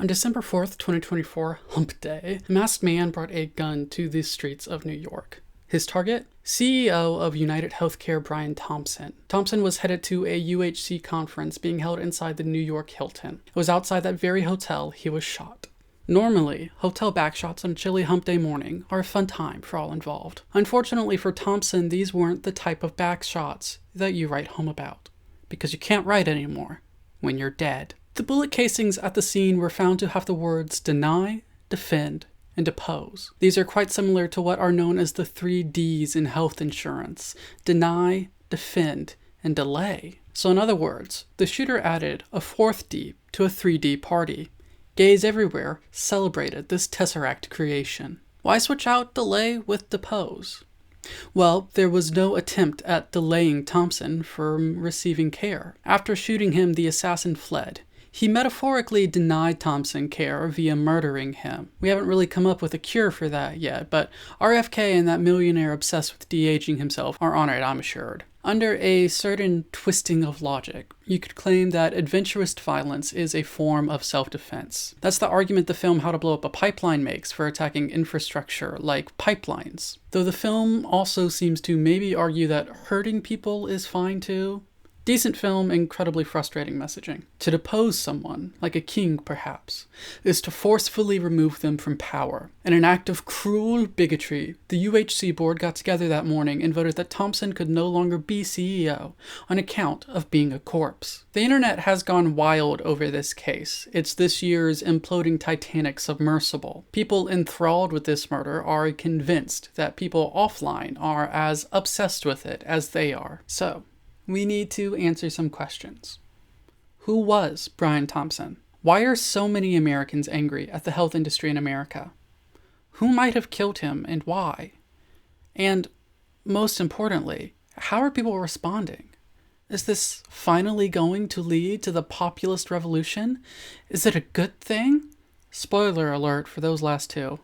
On December 4th, 2024, Hump Day, a masked man brought a gun to the streets of New York. His target? CEO of United Healthcare Brian Thompson. Thompson was headed to a UHC conference being held inside the New York Hilton. It was outside that very hotel he was shot. Normally, hotel backshots on a chilly Hump Day morning are a fun time for all involved. Unfortunately for Thompson, these weren't the type of backshots that you write home about. Because you can't write anymore when you're dead. The bullet casings at the scene were found to have the words deny, defend, and depose. These are quite similar to what are known as the 3 Ds in health insurance: deny, defend, and delay. So in other words, the shooter added a 4th D to a 3D party. Gays everywhere celebrated this Tesseract creation. Why switch out delay with depose? Well, there was no attempt at delaying Thompson from receiving care. After shooting him, the assassin fled. He metaphorically denied Thompson care via murdering him. We haven't really come up with a cure for that yet, but RFK and that millionaire obsessed with de-aging himself are on it, I'm assured. Under a certain twisting of logic, you could claim that adventurous violence is a form of self-defense. That's the argument the film How to Blow Up a Pipeline makes for attacking infrastructure like pipelines. Though the film also seems to maybe argue that hurting people is fine too. Decent film, incredibly frustrating messaging. To depose someone, like a king perhaps, is to forcefully remove them from power. In an act of cruel bigotry, the UHC board got together that morning and voted that Thompson could no longer be CEO on account of being a corpse. The internet has gone wild over this case. It's this year's imploding Titanic submersible. People enthralled with this murder are convinced that people offline are as obsessed with it as they are. So, we need to answer some questions. Who was Brian Thompson? Why are so many Americans angry at the health industry in America? Who might have killed him and why? And most importantly, how are people responding? Is this finally going to lead to the populist revolution? Is it a good thing? Spoiler alert for those last two.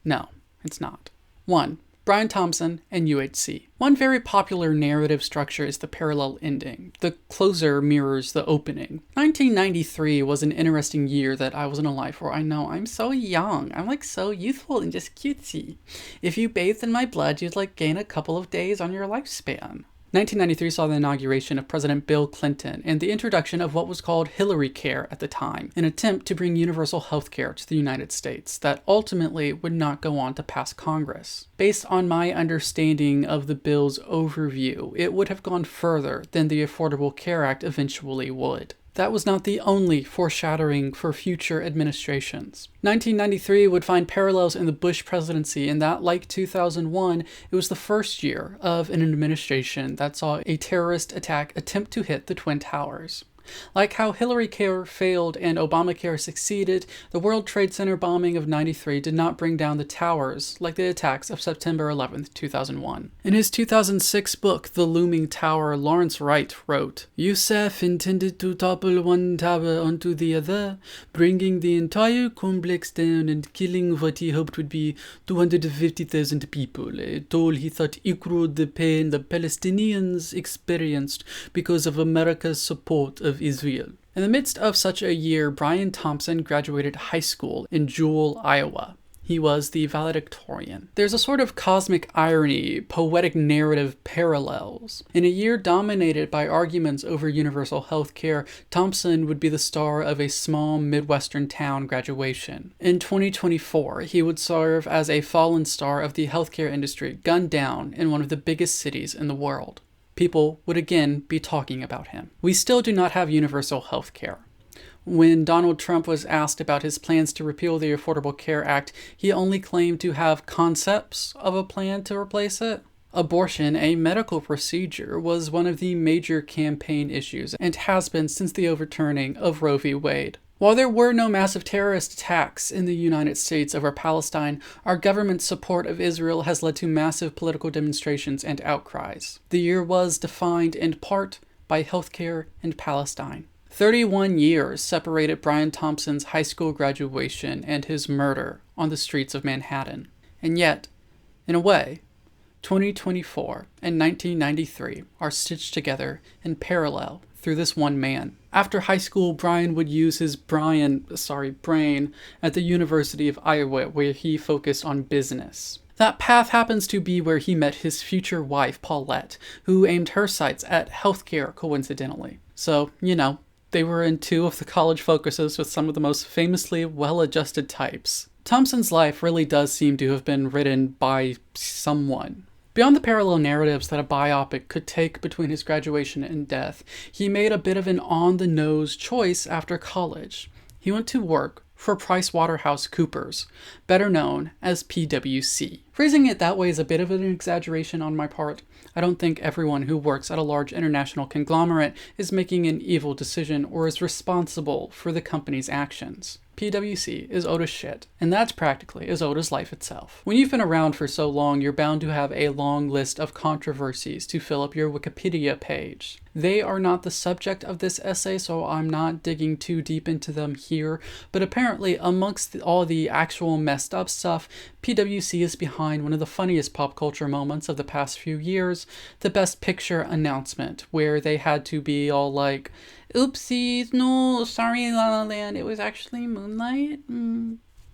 No, it's not. 1. Brian Thompson and UHC. One very popular narrative structure is the parallel ending. The closer mirrors the opening. 1993 was an interesting year that I wasn't alive for. I know, I'm so young. I'm like so youthful and just cutesy. If you bathed in my blood, you'd like gain a couple of days on your lifespan. 1993 saw the inauguration of President Bill Clinton and the introduction of what was called Hillary Care at the time, an attempt to bring universal health care to the United States that ultimately would not go on to pass Congress. Based on my understanding of the bill's overview, it would have gone further than the Affordable Care Act eventually would. That was not the only foreshadowing for future administrations. 1993 would find parallels in the Bush presidency in that, like 2001, it was the first year of an administration that saw a terrorist attack attempt to hit the Twin Towers. Like how Hillary Care failed and Obamacare succeeded, the World Trade Center bombing of '93 did not bring down the towers like the attacks of September 11, 2001. In his 2006 book, The Looming Tower, Lawrence Wright wrote, "Youssef intended to topple one tower onto the other, bringing the entire complex down and killing what he hoped would be 250,000 people, a toll he thought equaled the pain the Palestinians experienced because of America's support of Israel." In the midst of such a year, Brian Thompson graduated high school in Jewell, Iowa. He was the valedictorian. There's a sort of cosmic irony, poetic narrative parallels. In a year dominated by arguments over universal health care, Thompson would be the star of a small Midwestern town graduation. In 2024, he would serve as a fallen star of the healthcare industry gunned down in one of the biggest cities in the world. People would again be talking about him. We still do not have universal health care. When Donald Trump was asked about his plans to repeal the Affordable Care Act, he only claimed to have concepts of a plan to replace it. Abortion, a medical procedure, was one of the major campaign issues and has been since the overturning of Roe v. Wade. While there were no massive terrorist attacks in the United States over Palestine, our government's support of Israel has led to massive political demonstrations and outcries. The year was defined in part by healthcare and Palestine. 31 years separated Brian Thompson's high school graduation and his murder on the streets of Manhattan. And yet, in a way, 2024 and 1993 are stitched together in parallel through this one man. After high school, Brian would use his brain at the University of Iowa, where he focused on business. That path happens to be where he met his future wife, Paulette, who aimed her sights at healthcare, coincidentally. So, they were in two of the college focuses with some of the most famously well-adjusted types. Thompson's life really does seem to have been written by someone. Beyond the parallel narratives that a biopic could take between his graduation and death, he made a bit of an on-the-nose choice after college. He went to work for PricewaterhouseCoopers, better known as PwC. Phrasing it that way is a bit of an exaggeration on my part. I don't think everyone who works at a large international conglomerate is making an evil decision or is responsible for the company's actions. PwC is old as shit, and that's practically as old as life itself. When you've been around for so long, you're bound to have a long list of controversies to fill up your Wikipedia page. They are not the subject of this essay, so I'm not digging too deep into them here, but apparently amongst all the actual messed up stuff, PwC is behind one of the funniest pop culture moments of the past few years, the Best Picture announcement, where they had to be all like, oopsies, no, sorry La La Land, it was actually Moonlight,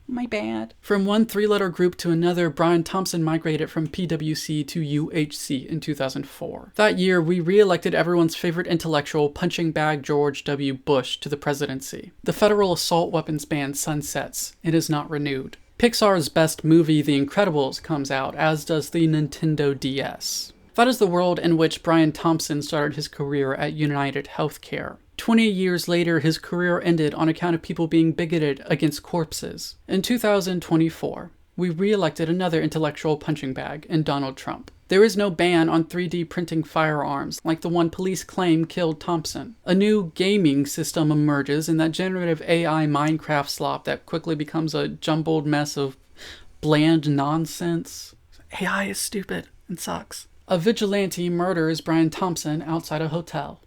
my bad. From one three-letter group to another, Brian Thompson migrated from PwC to UHC in 2004. That year, we re-elected everyone's favorite intellectual, punching bag George W. Bush to the presidency. The federal assault weapons ban sunsets. It is not renewed. Pixar's best movie, The Incredibles, comes out, as does the Nintendo DS. That is the world in which Brian Thompson started his career at United Healthcare. 20 years later, his career ended on account of people being bigoted against corpses. In 2024, we re-elected another intellectual punching bag in Donald Trump. There is no ban on 3D printing firearms, like the one police claim killed Thompson. A new gaming system emerges in that generative AI Minecraft slop that quickly becomes a jumbled mess of bland nonsense. AI is stupid and sucks. A vigilante murders Brian Thompson outside a hotel.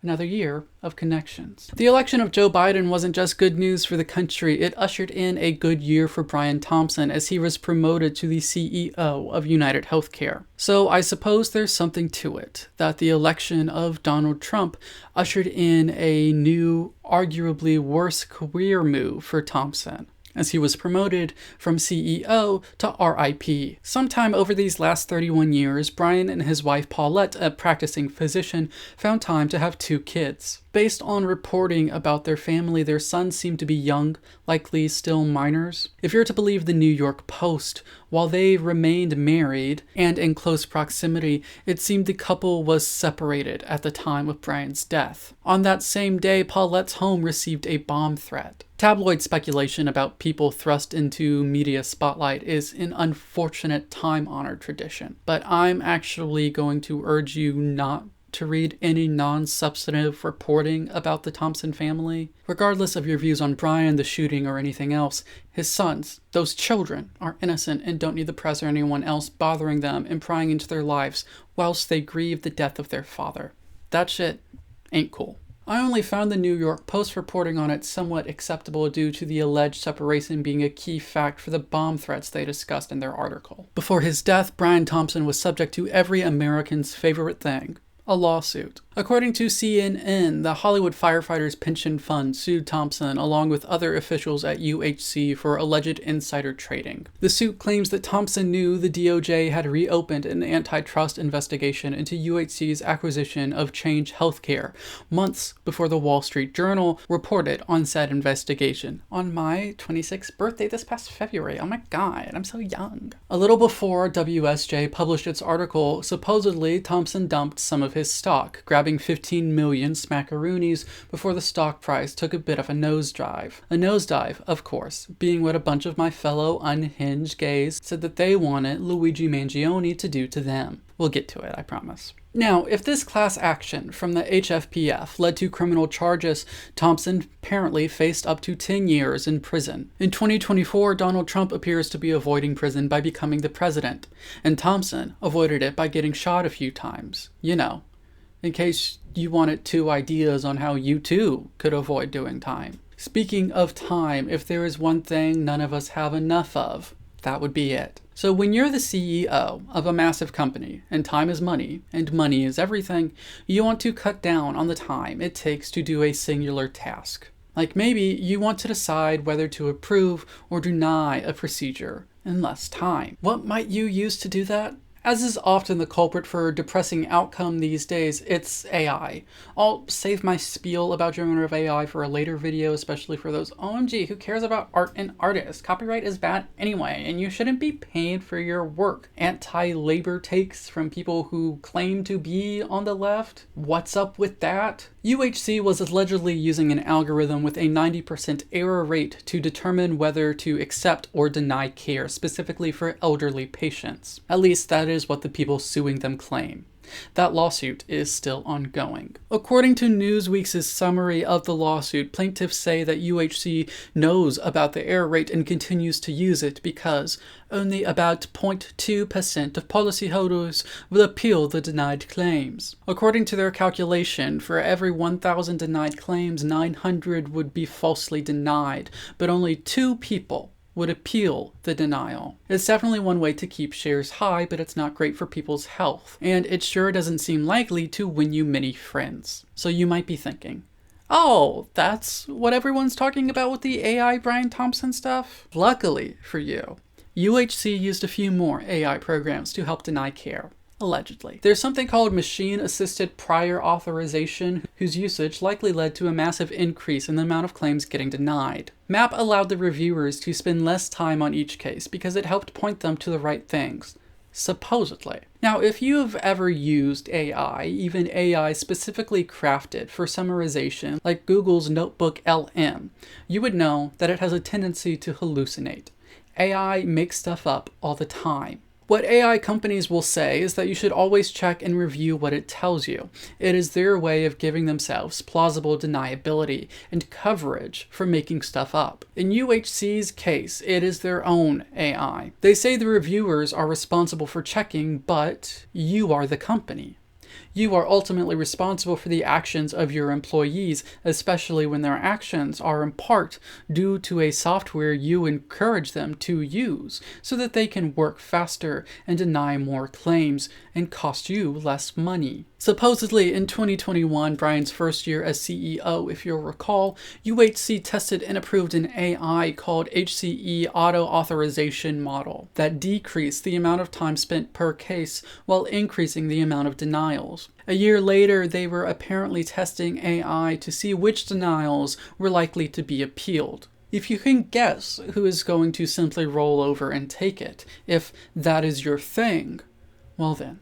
Another year of connections. The election of Joe Biden wasn't just good news for the country, it ushered in a good year for Brian Thompson as he was promoted to the CEO of United Healthcare. So I suppose there's something to it, that the election of Donald Trump ushered in a new, arguably worse career move for Thompson, as he was promoted from CEO to RIP. Sometime over these last 31 years, Brian and his wife Paulette, a practicing physician, found time to have 2 kids. Based on reporting about their family, their sons seemed to be young, likely still minors. If you're to believe the New York Post, while they remained married and in close proximity, it seemed the couple was separated at the time of Brian's death. On that same day, Paulette's home received a bomb threat. Tabloid speculation about people thrust into media spotlight is an unfortunate time-honored tradition, but I'm actually going to urge you not to read any non-substantive reporting about the Thompson family. Regardless of your views on Brian, the shooting, or anything else, his sons, those children, are innocent and don't need the press or anyone else bothering them and prying into their lives whilst they grieve the death of their father. That shit ain't cool. I only found the New York Post reporting on it somewhat acceptable due to the alleged separation being a key fact for the bomb threats they discussed in their article. Before his death, Brian Thompson was subject to every American's favorite thing, a lawsuit. According to CNN, the Hollywood Firefighters Pension Fund sued Thompson along with other officials at UHC for alleged insider trading. The suit claims that Thompson knew the DOJ had reopened an antitrust investigation into UHC's acquisition of Change Healthcare months before the Wall Street Journal reported on said investigation on my 26th birthday this past February. Oh my god, I'm so young. A little before WSJ published its article, supposedly Thompson dumped some of his stock, grabbing 15 million smackaroonies before the stock price took a bit of a nosedive. A nosedive, of course, being what a bunch of my fellow unhinged gays said that they wanted Luigi Mangione to do to them. We'll get to it, I promise. Now, if this class action from the HFPF led to criminal charges, Thompson apparently faced up to 10 years in prison. In 2024, Donald Trump appears to be avoiding prison by becoming the president, and Thompson avoided it by getting shot a few times. You know, in case you wanted 2 ideas on how you too could avoid doing time. Speaking of time, if there is one thing none of us have enough of, That would be it. So when you're the CEO of a massive company, and time is money, and money is everything, you want to cut down on the time it takes to do a singular task. Like maybe you want to decide whether to approve or deny a procedure in less time. What might you use to do that? As is often the culprit for a depressing outcome these days, it's AI. I'll save my spiel about generative AI for a later video, especially for those OMG who cares about art and artists. Copyright is bad anyway, and you shouldn't be paid for your work. Anti-labor takes from people who claim to be on the left. What's up with that? UHC was allegedly using an algorithm with a 90% error rate to determine whether to accept or deny care, specifically for elderly patients. At least that is what the people suing them claim. That lawsuit is still ongoing. According to Newsweek's summary of the lawsuit, plaintiffs say that UHC knows about the error rate and continues to use it because only about 0.2% of policyholders will appeal the denied claims. According to their calculation, for every 1,000 denied claims, 900 would be falsely denied, but only 2 people would appeal the denial. It's definitely one way to keep shares high, but it's not great for people's health, and it sure doesn't seem likely to win you many friends. So you might be thinking, oh, that's what everyone's talking about with the AI Brian Thompson stuff? Luckily for you, UHC used a few more AI programs to help deny care. Allegedly. There's something called machine-assisted prior authorization, whose usage likely led to a massive increase in the amount of claims getting denied. MAP allowed the reviewers to spend less time on each case because it helped point them to the right things. Supposedly. Now, if you've ever used AI, even AI specifically crafted for summarization, like Google's Notebook LM, you would know that it has a tendency to hallucinate. AI makes stuff up all the time. What AI companies will say is that you should always check and review what it tells you. It is their way of giving themselves plausible deniability and coverage for making stuff up. In UHC's case, it is their own AI. They say the reviewers are responsible for checking, but you are the company. You are ultimately responsible for the actions of your employees, especially when their actions are in part due to a software you encourage them to use so that they can work faster and deny more claims and cost you less money. Supposedly, in 2021, Brian's first year as CEO, if you'll recall, UHC tested and approved an AI called HCE Auto Authorization Model that decreased the amount of time spent per case while increasing the amount of denials. A year later, they were apparently testing AI to see which denials were likely to be appealed. If you can guess who is going to simply roll over and take it, if that is your thing, well then,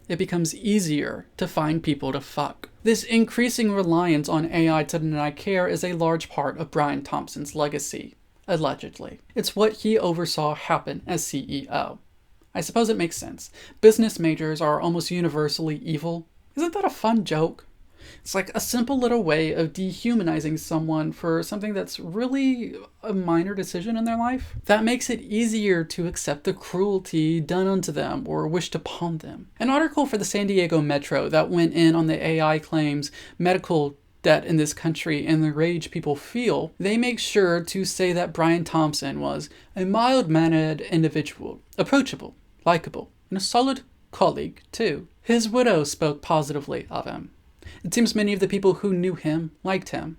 it becomes easier to find people to fuck. This increasing reliance on AI to deny care is a large part of Brian Thompson's legacy, allegedly. It's what he oversaw happen as CEO. I suppose it makes sense. Business majors are almost universally evil. Isn't that a fun joke? It's like a simple little way of dehumanizing someone for something that's really a minor decision in their life. That makes it easier to accept the cruelty done unto them or wished upon them. An article for the San Diego Metro that went in on the AI claims medical debt in this country and the rage people feel, they make sure to say that Brian Thompson was a mild-mannered individual, approachable, likable, and a solid colleague too. His widow spoke positively of him. It seems many of the people who knew him liked him.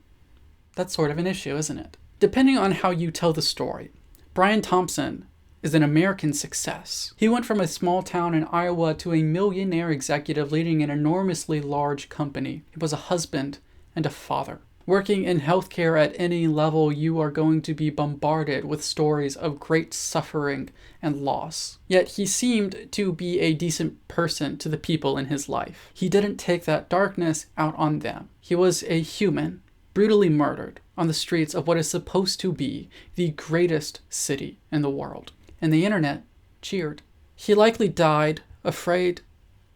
That's sort of an issue, isn't it? Depending on how you tell the story, Brian Thompson is an American success. He went from a small town in Iowa to a millionaire executive leading an enormously large company. He was a husband and a father. Working in healthcare at any level, you are going to be bombarded with stories of great suffering and loss. Yet he seemed to be a decent person to the people in his life. He didn't take that darkness out on them. He was a human, brutally murdered on the streets of what is supposed to be the greatest city in the world. And the internet cheered. He likely died afraid,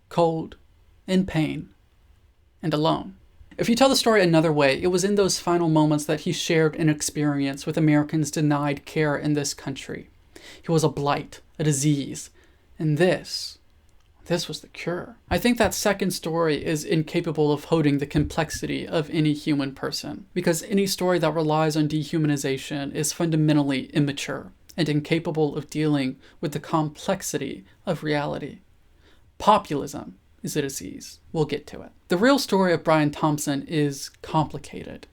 cold, in pain, and alone. If you tell the story another way, it was in those final moments that he shared an experience with Americans denied care in this country. He was a blight, a disease, and this was the cure. I think that second story is incapable of holding the complexity of any human person, because any story that relies on dehumanization is fundamentally immature and incapable of dealing with the complexity of reality. Populism is a disease. We'll get to it. The real story of Brian Thompson is complicated.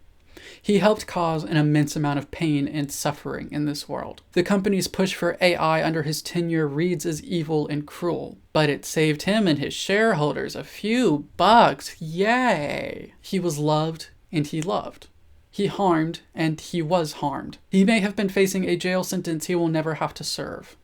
He helped cause an immense amount of pain and suffering in this world. The company's push for AI under his tenure reads as evil and cruel, but it saved him and his shareholders a few bucks. Yay! He was loved and he loved. He harmed and he was harmed. He may have been facing a jail sentence he will never have to serve.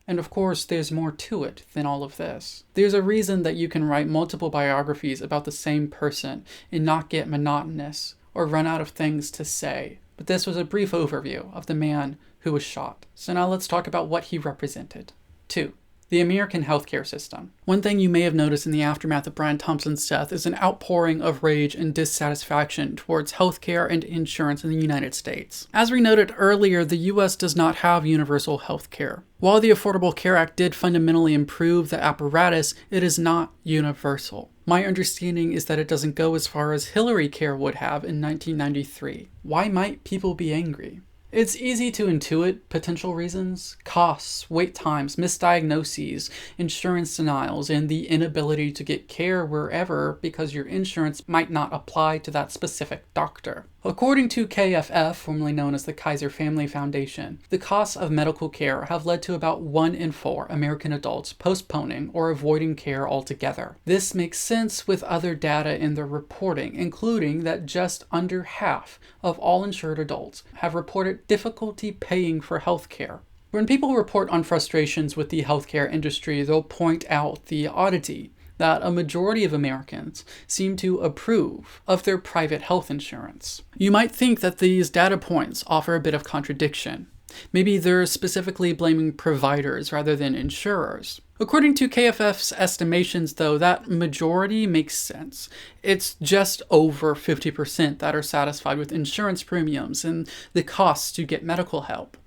And of course, there's more to it than all of this. There's a reason that you can write multiple biographies about the same person and not get monotonous or run out of things to say. But this was a brief overview of the man who was shot. So now let's talk about what he represented. 2. The American healthcare system. One thing you may have noticed in the aftermath of Brian Thompson's death is an outpouring of rage and dissatisfaction towards healthcare and insurance in the United States. As we noted earlier, the US does not have universal healthcare. While the Affordable Care Act did fundamentally improve the apparatus, it is not universal. My understanding is that it doesn't go as far as Hillary Care would have in 1993. Why might people be angry? It's easy to intuit potential reasons: costs, wait times, misdiagnoses, insurance denials, and the inability to get care wherever because your insurance might not apply to that specific doctor. According to KFF, formerly known as the Kaiser Family Foundation, the costs of medical care have led to about 1 in 4 American adults postponing or avoiding care altogether. This makes sense with other data in their reporting, including that just under half of all insured adults have reported difficulty paying for health care. When people report on frustrations with the healthcare industry, they'll point out the oddity that a majority of Americans seem to approve of their private health insurance. You might think that these data points offer a bit of contradiction. Maybe they're specifically blaming providers rather than insurers. According to KFF's estimations, though, that majority makes sense. It's just over 50% that are satisfied with insurance premiums and the costs to get medical help.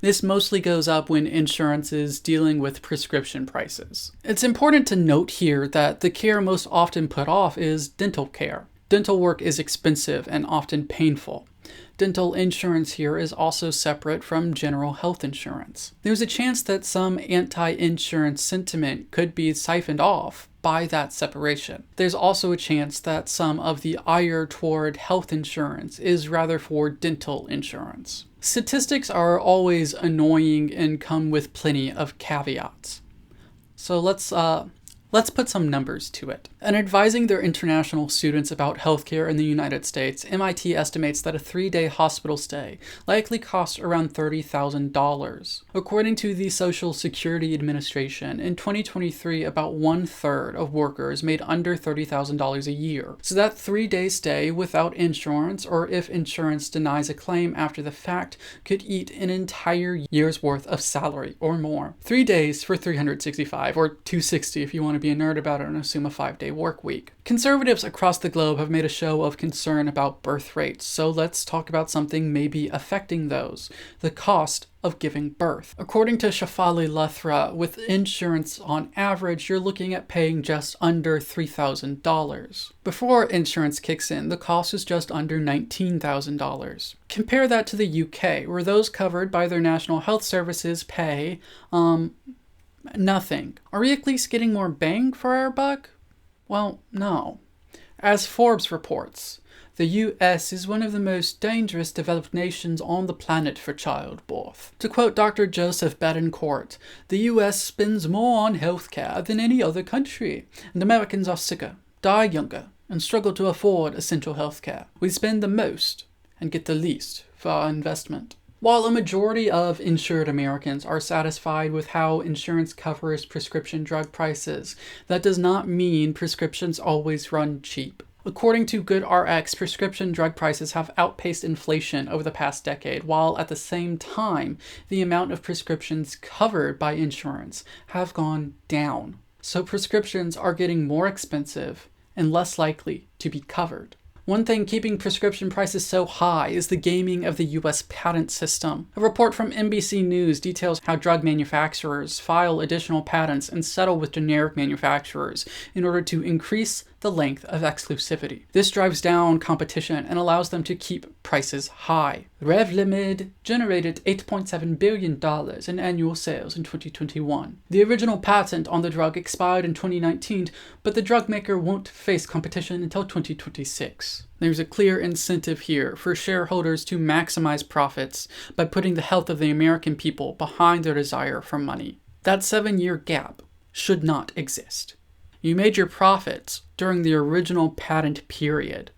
This mostly goes up when insurance is dealing with prescription prices. It's important to note here that the care most often put off is dental care. Dental work is expensive and often painful. Dental insurance here is also separate from general health insurance. There's a chance that some anti-insurance sentiment could be siphoned off by that separation. There's also a chance that some of the ire toward health insurance is rather for dental insurance. Statistics are always annoying and come with plenty of caveats. So let's put some numbers to it. In advising their international students about healthcare in the United States, MIT estimates that a 3-day hospital stay likely costs around $30,000. According to the Social Security Administration, in 2023, about 1/3 of workers made under $30,000 a year. So that 3-day stay without insurance, or if insurance denies a claim after the fact, could eat an entire year's worth of salary or more. 3 days for 365, or 260 if you want to be a nerd about it and assume a 5-day work week. Conservatives across the globe have made a show of concern about birth rates, so let's talk about something maybe affecting those: the cost of giving birth. According to Shafali Luthra, with insurance on average, you're looking at paying just under $3,000. Before insurance kicks in, the cost is just under $19,000. Compare that to the UK, where those covered by their national health services pay, nothing. Are we at least getting more bang for our buck? Well, no. As Forbes reports, the US is one of the most dangerous developed nations on the planet for childbirth. To quote Dr. Joseph Betancourt, the US spends more on healthcare than any other country, and Americans are sicker, die younger, and struggle to afford essential healthcare. We spend the most and get the least for our investment. While a majority of insured Americans are satisfied with how insurance covers prescription drug prices, that does not mean prescriptions always run cheap. According to GoodRx, prescription drug prices have outpaced inflation over the past decade, while at the same time, the amount of prescriptions covered by insurance have gone down. So prescriptions are getting more expensive and less likely to be covered. One thing keeping prescription prices so high is the gaming of the US patent system. A report from NBC News details how drug manufacturers file additional patents and settle with generic manufacturers in order to increase the length of exclusivity. This drives down competition and allows them to keep prices high. Revlimid generated $8.7 billion in annual sales in 2021. The original patent on the drug expired in 2019, but the drug maker won't face competition until 2026. There's a clear incentive here for shareholders to maximize profits by putting the health of the American people behind their desire for money. That 7-year gap should not exist. You made your profits during the original patent period,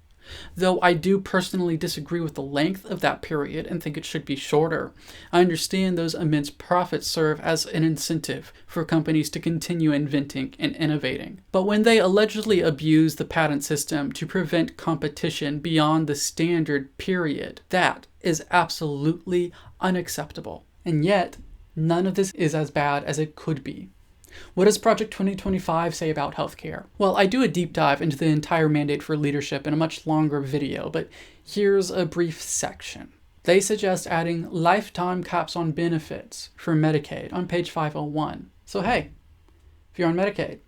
though I do personally disagree with the length of that period and think it should be shorter. I understand those immense profits serve as an incentive for companies to continue inventing and innovating. But when they allegedly abuse the patent system to prevent competition beyond the standard period, that is absolutely unacceptable. And yet, none of this is as bad as it could be. What does Project 2025 say about healthcare? Well, I do a deep dive into the entire mandate for leadership in a much longer video, but here's a brief section. They suggest adding lifetime caps on benefits for Medicaid on page 501. So hey, if you're on Medicaid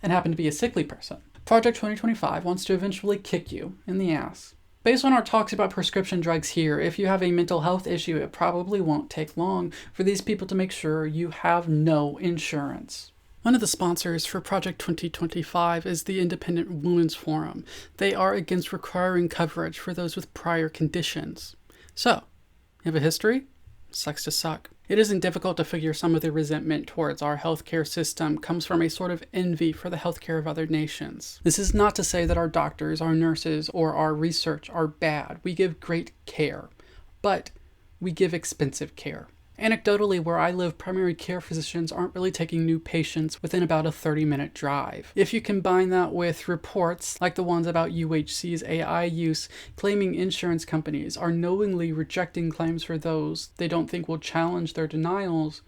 and happen to be a sickly person, Project 2025 wants to eventually kick you in the ass. Based on our talks about prescription drugs here, if you have a mental health issue, it probably won't take long for these people to make sure you have no insurance. One of the sponsors for Project 2025 is the Independent Women's Forum. They are against requiring coverage for those with prior conditions. So, you have a history? Sucks to suck. It isn't difficult to figure some of the resentment towards our healthcare system comes from a sort of envy for the healthcare of other nations. This is not to say that our doctors, our nurses, or our research are bad. We give great care, but we give expensive care. Anecdotally, where I live, primary care physicians aren't really taking new patients within about a 30-minute drive. If you combine that with reports like the ones about UHC's AI use, claiming insurance companies are knowingly rejecting claims for those they don't think will challenge their denials,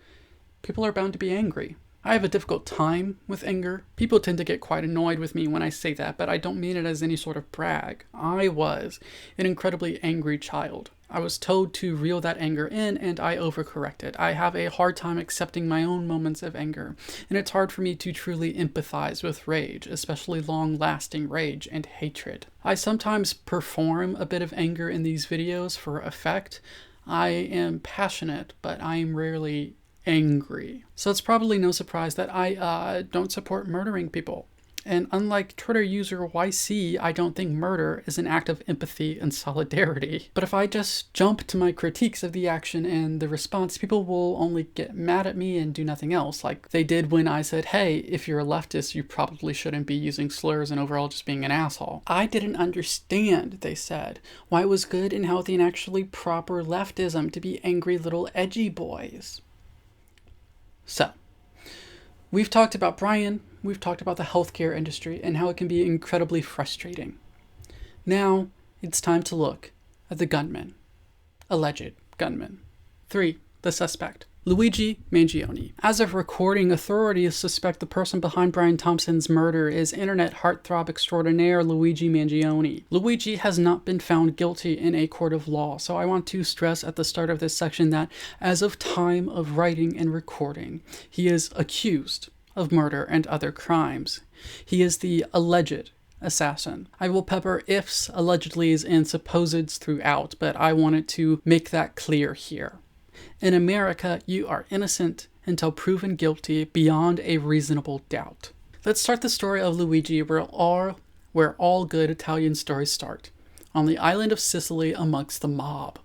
people are bound to be angry. I have a difficult time with anger. People tend to get quite annoyed with me when I say that, but I don't mean it as any sort of brag. I was an incredibly angry child. I was told to reel that anger in, and I overcorrected. I have a hard time accepting my own moments of anger, and it's hard for me to truly empathize with rage, especially long-lasting rage and hatred. I sometimes perform a bit of anger in these videos for effect. I am passionate, but I am rarely angry. So it's probably no surprise that I don't support murdering people. And unlike Twitter user YC, I don't think murder is an act of empathy and solidarity. But if I just jump to my critiques of the action and the response, people will only get mad at me and do nothing else, like they did when I said, hey, if you're a leftist, you probably shouldn't be using slurs and overall just being an asshole. I didn't understand, they said, why it was good and healthy and actually proper leftism to be angry little edgy boys. So, we've talked about Brian, we've talked about the healthcare industry and how it can be incredibly frustrating. Now, it's time to look at the gunman. Alleged gunman. 3. The suspect. Luigi Mangione. As of recording, authorities suspect the person behind Brian Thompson's murder is internet heartthrob extraordinaire Luigi Mangione. Luigi has not been found guilty in a court of law, so I want to stress at the start of this section that as of time of writing and recording, he is accused of murder and other crimes. He is the alleged assassin. I will pepper ifs, allegedlys, and supposeds throughout, but I wanted to make that clear here. In America, you are innocent until proven guilty beyond a reasonable doubt. Let's start the story of Luigi where all good Italian stories start, on the island of Sicily amongst the mob.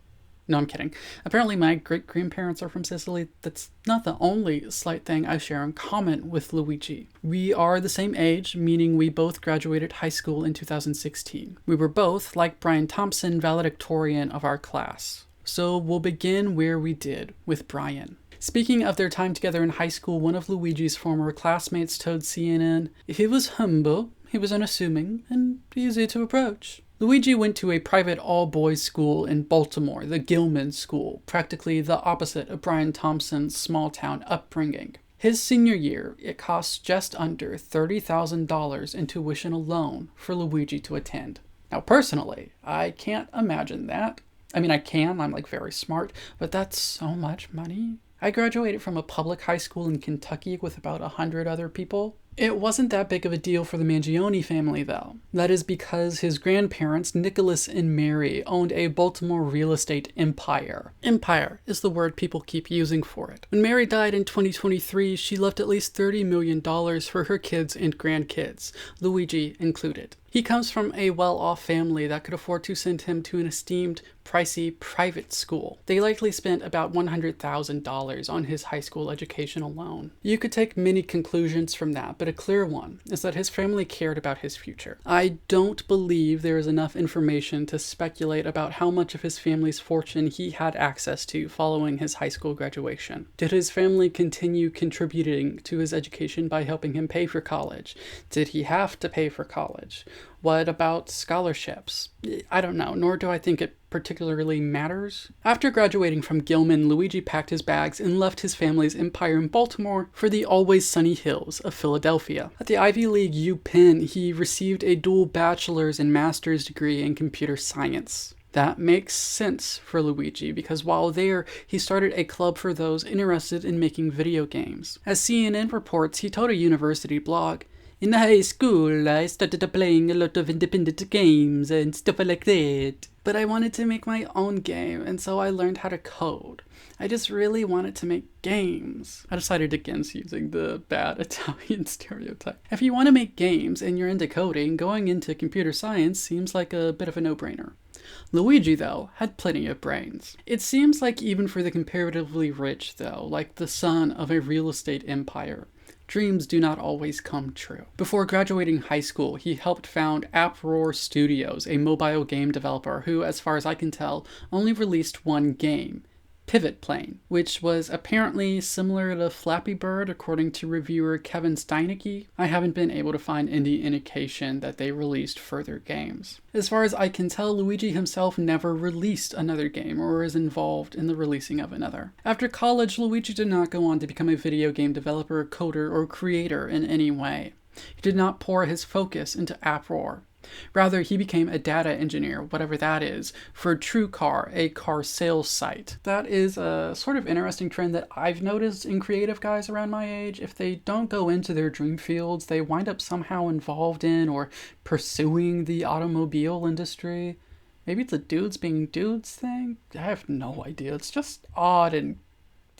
No, I'm kidding. Apparently my great-grandparents are from Sicily. That's not the only slight thing I share in common with Luigi. We are the same age, meaning we both graduated high school in 2016. We were both, like Brian Thompson, valedictorian of our class. So we'll begin where we did, with Brian. Speaking of their time together in high school, one of Luigi's former classmates told CNN, he was humble, he was unassuming, and easy to approach. Luigi went to a private all-boys school in Baltimore, the Gilman School, practically the opposite of Brian Thompson's small-town upbringing. His senior year, it cost just under $30,000 in tuition alone for Luigi to attend. Now, personally, I can't imagine that. I mean, I can, I'm like very smart, but that's so much money. I graduated from a public high school in Kentucky with about 100 other people. It wasn't that big of a deal for the Mangione family, though. That is because his grandparents, Nicholas and Mary, owned a Baltimore real estate empire. Empire is the word people keep using for it. When Mary died in 2023, she left at least $30 million for her kids and grandkids, Luigi included. He comes from a well-off family that could afford to send him to an esteemed, pricey private school. They likely spent about $100,000 on his high school education alone. You could take many conclusions from that, but a clear one is that his family cared about his future. I don't believe there is enough information to speculate about how much of his family's fortune he had access to following his high school graduation. Did his family continue contributing to his education by helping him pay for college? Did he have to pay for college? What about scholarships? I don't know, nor do I think it particularly matters. After graduating from Gilman, Luigi packed his bags and left his family's empire in Baltimore for the always sunny hills of Philadelphia. At the Ivy League UPenn, he received a dual bachelor's and master's degree in computer science. That makes sense for Luigi because while there, he started a club for those interested in making video games. As CNN reports, he told a university blog, "In high school, I started playing a lot of independent games and stuff like that. But I wanted to make my own game, and so I learned how to code. I just really wanted to make games." I decided against using the bad Italian stereotype. If you want to make games and you're into coding, going into computer science seems like a bit of a no-brainer. Luigi, though, had plenty of brains. It seems like even for the comparatively rich, though, like the son of a real estate empire, dreams do not always come true. Before graduating high school, he helped found Uproar Studios, a mobile game developer who, as far as I can tell, only released one game, Pivot Plane, which was apparently similar to Flappy Bird according to reviewer Kevin Steinecke. I haven't been able to find any indication that they released further games. As far as I can tell, Luigi himself never released another game or is involved in the releasing of another. After college, Luigi did not go on to become a video game developer, coder, or creator in any way. He did not pour his focus into Uproar. Rather, he became a data engineer, whatever that is, for TrueCar, a car sales site. That is a sort of interesting trend that I've noticed in creative guys around my age. If they don't go into their dream fields, they wind up somehow involved in or pursuing the automobile industry. Maybe it's a dudes being dudes thing? I have no idea. It's just odd and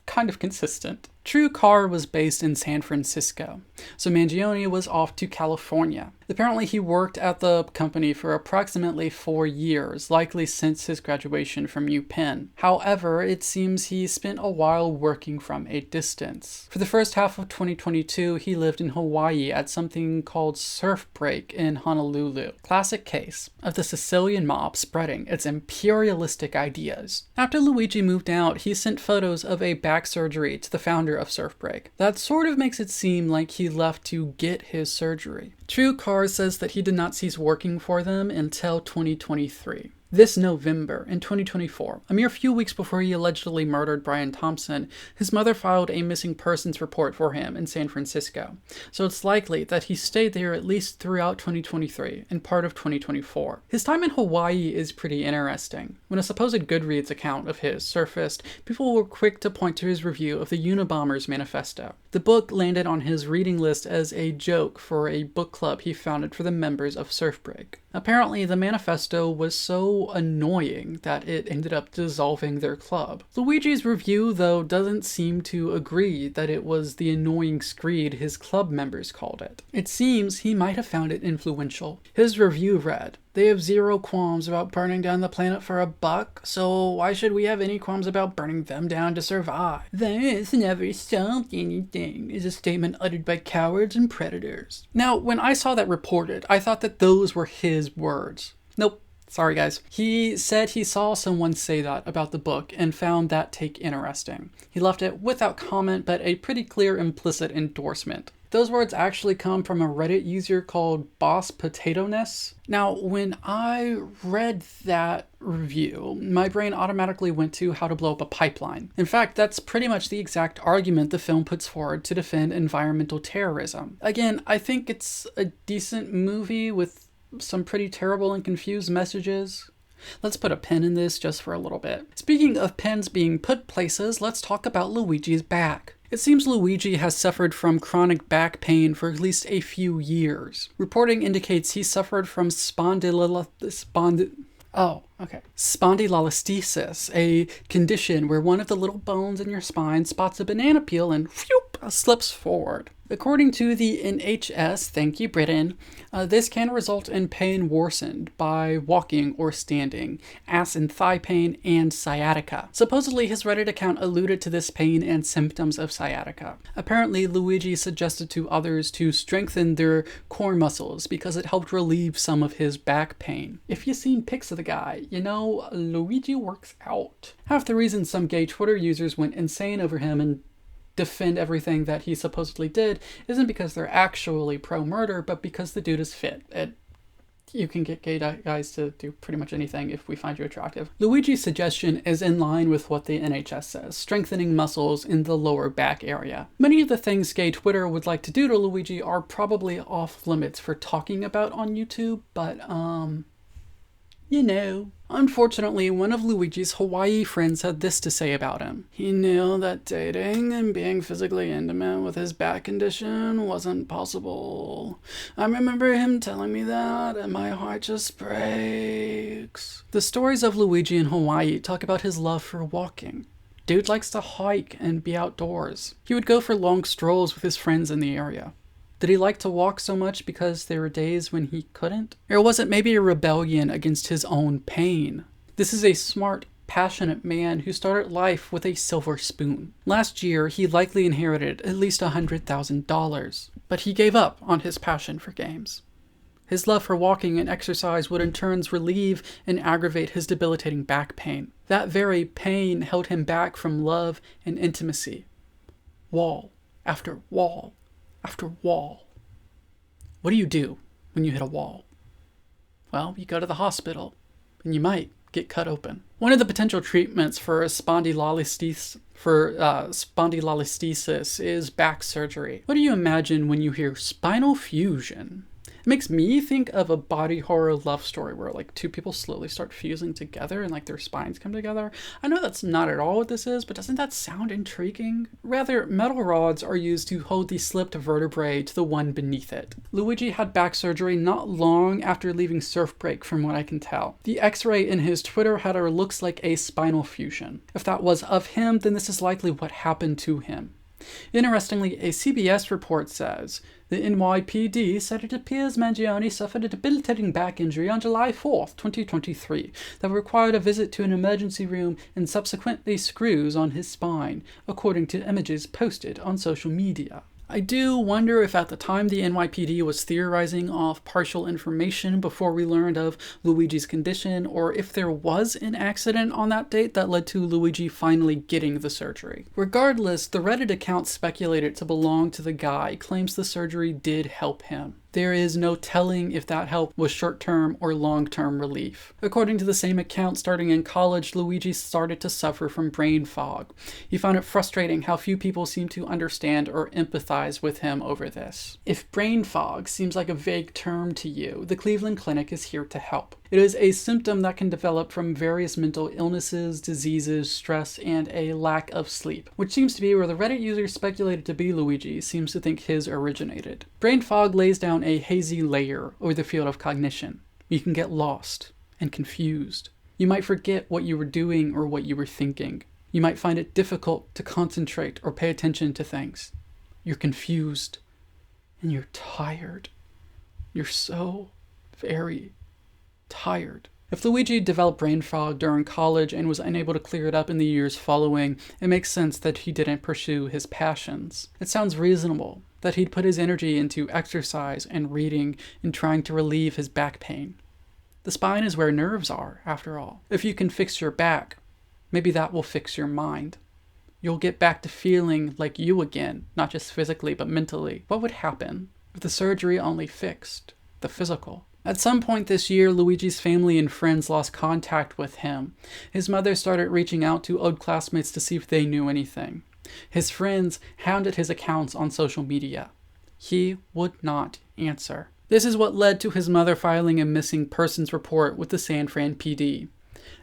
kind of consistent. TrueCar was based in San Francisco, so Mangione was off to California. Apparently he worked at the company for approximately 4 years, likely since his graduation from UPenn. However, it seems he spent a while working from a distance. For the first half of 2022, he lived in Hawaii at something called Surf Break in Honolulu. Classic case of the Sicilian mob spreading its imperialistic ideas. After Luigi moved out, he sent photos of a back surgery to the founder of Surf Break. That sort of makes it seem like he left to get his surgery. TrueCar says that he did not cease working for them until 2023. This November, in 2024, a mere few weeks before he allegedly murdered Brian Thompson, his mother filed a missing persons report for him in San Francisco. So it's likely that he stayed there at least throughout 2023 and part of 2024. His time in Hawaii is pretty interesting. When a supposed Goodreads account of his surfaced, people were quick to point to his review of the Unabomber's manifesto. The book landed on his reading list as a joke for a book club he founded for the members of Surf Break. Apparently, the manifesto was so annoying that it ended up dissolving their club. Luigi's review, though, doesn't seem to agree that it was the annoying screed his club members called it. It seems he might have found it influential. His review read, "They have zero qualms about burning down the planet for a buck, so why should we have any qualms about burning them down to survive? This never solved anything," is a statement uttered by cowards and predators. Now, when I saw that reported, I thought that those were his words. Nope. Sorry, guys. He said he saw someone say that about the book and found that take interesting. He left it without comment, but a pretty clear implicit endorsement. Those words actually come from a Reddit user called Boss Potatoness. Now, when I read that review, my brain automatically went to how to blow up a pipeline. In fact, that's pretty much the exact argument the film puts forward to defend environmental terrorism. Again, I think it's a decent movie with some pretty terrible and confused messages. Let's put a pin in this just for a little bit. Speaking of pins being put places, let's talk about Luigi's back. It seems Luigi has suffered from chronic back pain for at least a few years. Reporting indicates he suffered from spondylolisthesis, a condition where one of the little bones in your spine spots a banana peel and whoop, slips forward. According to the NHS, thank you Britain, this can result in pain worsened by walking or standing, ass and thigh pain, and sciatica. Supposedly, his Reddit account alluded to this pain and symptoms of sciatica. Apparently, Luigi suggested to others to strengthen their core muscles because it helped relieve some of his back pain. If you've seen pics of the guy, you know Luigi works out. Half the reason some gay Twitter users went insane over him and defend everything that he supposedly did isn't because they're actually pro-murder, but because the dude is fit. You can get gay guys to do pretty much anything if we find you attractive. Luigi's suggestion is in line with what the NHS says, strengthening muscles in the lower back area. Many of the things gay Twitter would like to do to Luigi are probably off limits for talking about on YouTube, but you know. Unfortunately, one of Luigi's Hawaii friends had this to say about him. He knew that dating and being physically intimate with his back condition wasn't possible. I remember him telling me that, and my heart just breaks. The stories of Luigi in Hawaii talk about his love for walking. Dude likes to hike and be outdoors. He would go for long strolls with his friends in the area. Did he like to walk so much because there were days when he couldn't? Or was it maybe a rebellion against his own pain? This is a smart, passionate man who started life with a silver spoon. Last year, he likely inherited at least $100,000, but he gave up on his passion for games. His love for walking and exercise would in turn relieve and aggravate his debilitating back pain. That very pain held him back from love and intimacy. Wall after wall after wall. What do you do when you hit a wall? Well, you go to the hospital, and you might get cut open. One of the potential treatments for spondylolisthesis is back surgery. What do you imagine when you hear spinal fusion? It makes me think of a body horror love story where like two people slowly start fusing together and like their spines come together. I know that's not at all what this is, but doesn't that sound intriguing? Rather, metal rods are used to hold the slipped vertebrae to the one beneath it. Luigi had back surgery not long after leaving Surf Break from what I can tell. The x-ray in his Twitter header looks like a spinal fusion. If that was of him, then this is likely what happened to him. Interestingly, a CBS report says, the NYPD said it appears Mangione suffered a debilitating back injury on July 4th, 2023, that required a visit to an emergency room and subsequently screws on his spine, according to images posted on social media. I do wonder if at the time the NYPD was theorizing off partial information before we learned of Luigi's condition, or if there was an accident on that date that led to Luigi finally getting the surgery. Regardless, the Reddit account speculated to belong to the guy claims the surgery did help him. There is no telling if that help was short-term or long-term relief. According to the same account, starting in college, Luigi started to suffer from brain fog. He found it frustrating how few people seem to understand or empathize with him over this. If brain fog seems like a vague term to you, the Cleveland Clinic is here to help. It is a symptom that can develop from various mental illnesses, diseases, stress, and a lack of sleep, which seems to be where the Reddit user speculated to be Luigi seems to think his originated. Brain fog lays down a hazy layer over the field of cognition. You can get lost and confused. You might forget what you were doing or what you were thinking. You might find it difficult to concentrate or pay attention to things. You're confused and you're tired. You're so very tired. If Luigi developed brain fog during college and was unable to clear it up in the years following, it makes sense that he didn't pursue his passions. It sounds reasonable that he'd put his energy into exercise and reading and trying to relieve his back pain. The spine is where nerves are, after all. If you can fix your back, maybe that will fix your mind. You'll get back to feeling like you again, not just physically but mentally. What would happen if the surgery only fixed the physical? At some point this year, Luigi's family and friends lost contact with him. His mother started reaching out to old classmates to see if they knew anything. His friends hounded his accounts on social media. He would not answer. This is what led to his mother filing a missing persons report with the San Fran PD.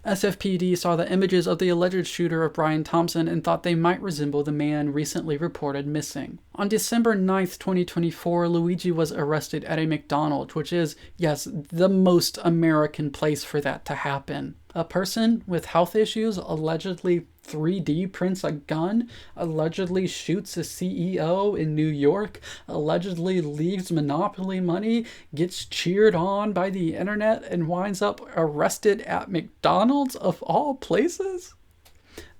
SFPD saw the images of the alleged shooter of Brian Thompson and thought they might resemble the man recently reported missing. On December 9th, 2024, Luigi was arrested at a McDonald's, which is, yes, the most American place for that to happen. A person with health issues allegedly 3D prints a gun, allegedly shoots a CEO in New York, allegedly leaves Monopoly money, gets cheered on by the internet, and winds up arrested at McDonald's of all places?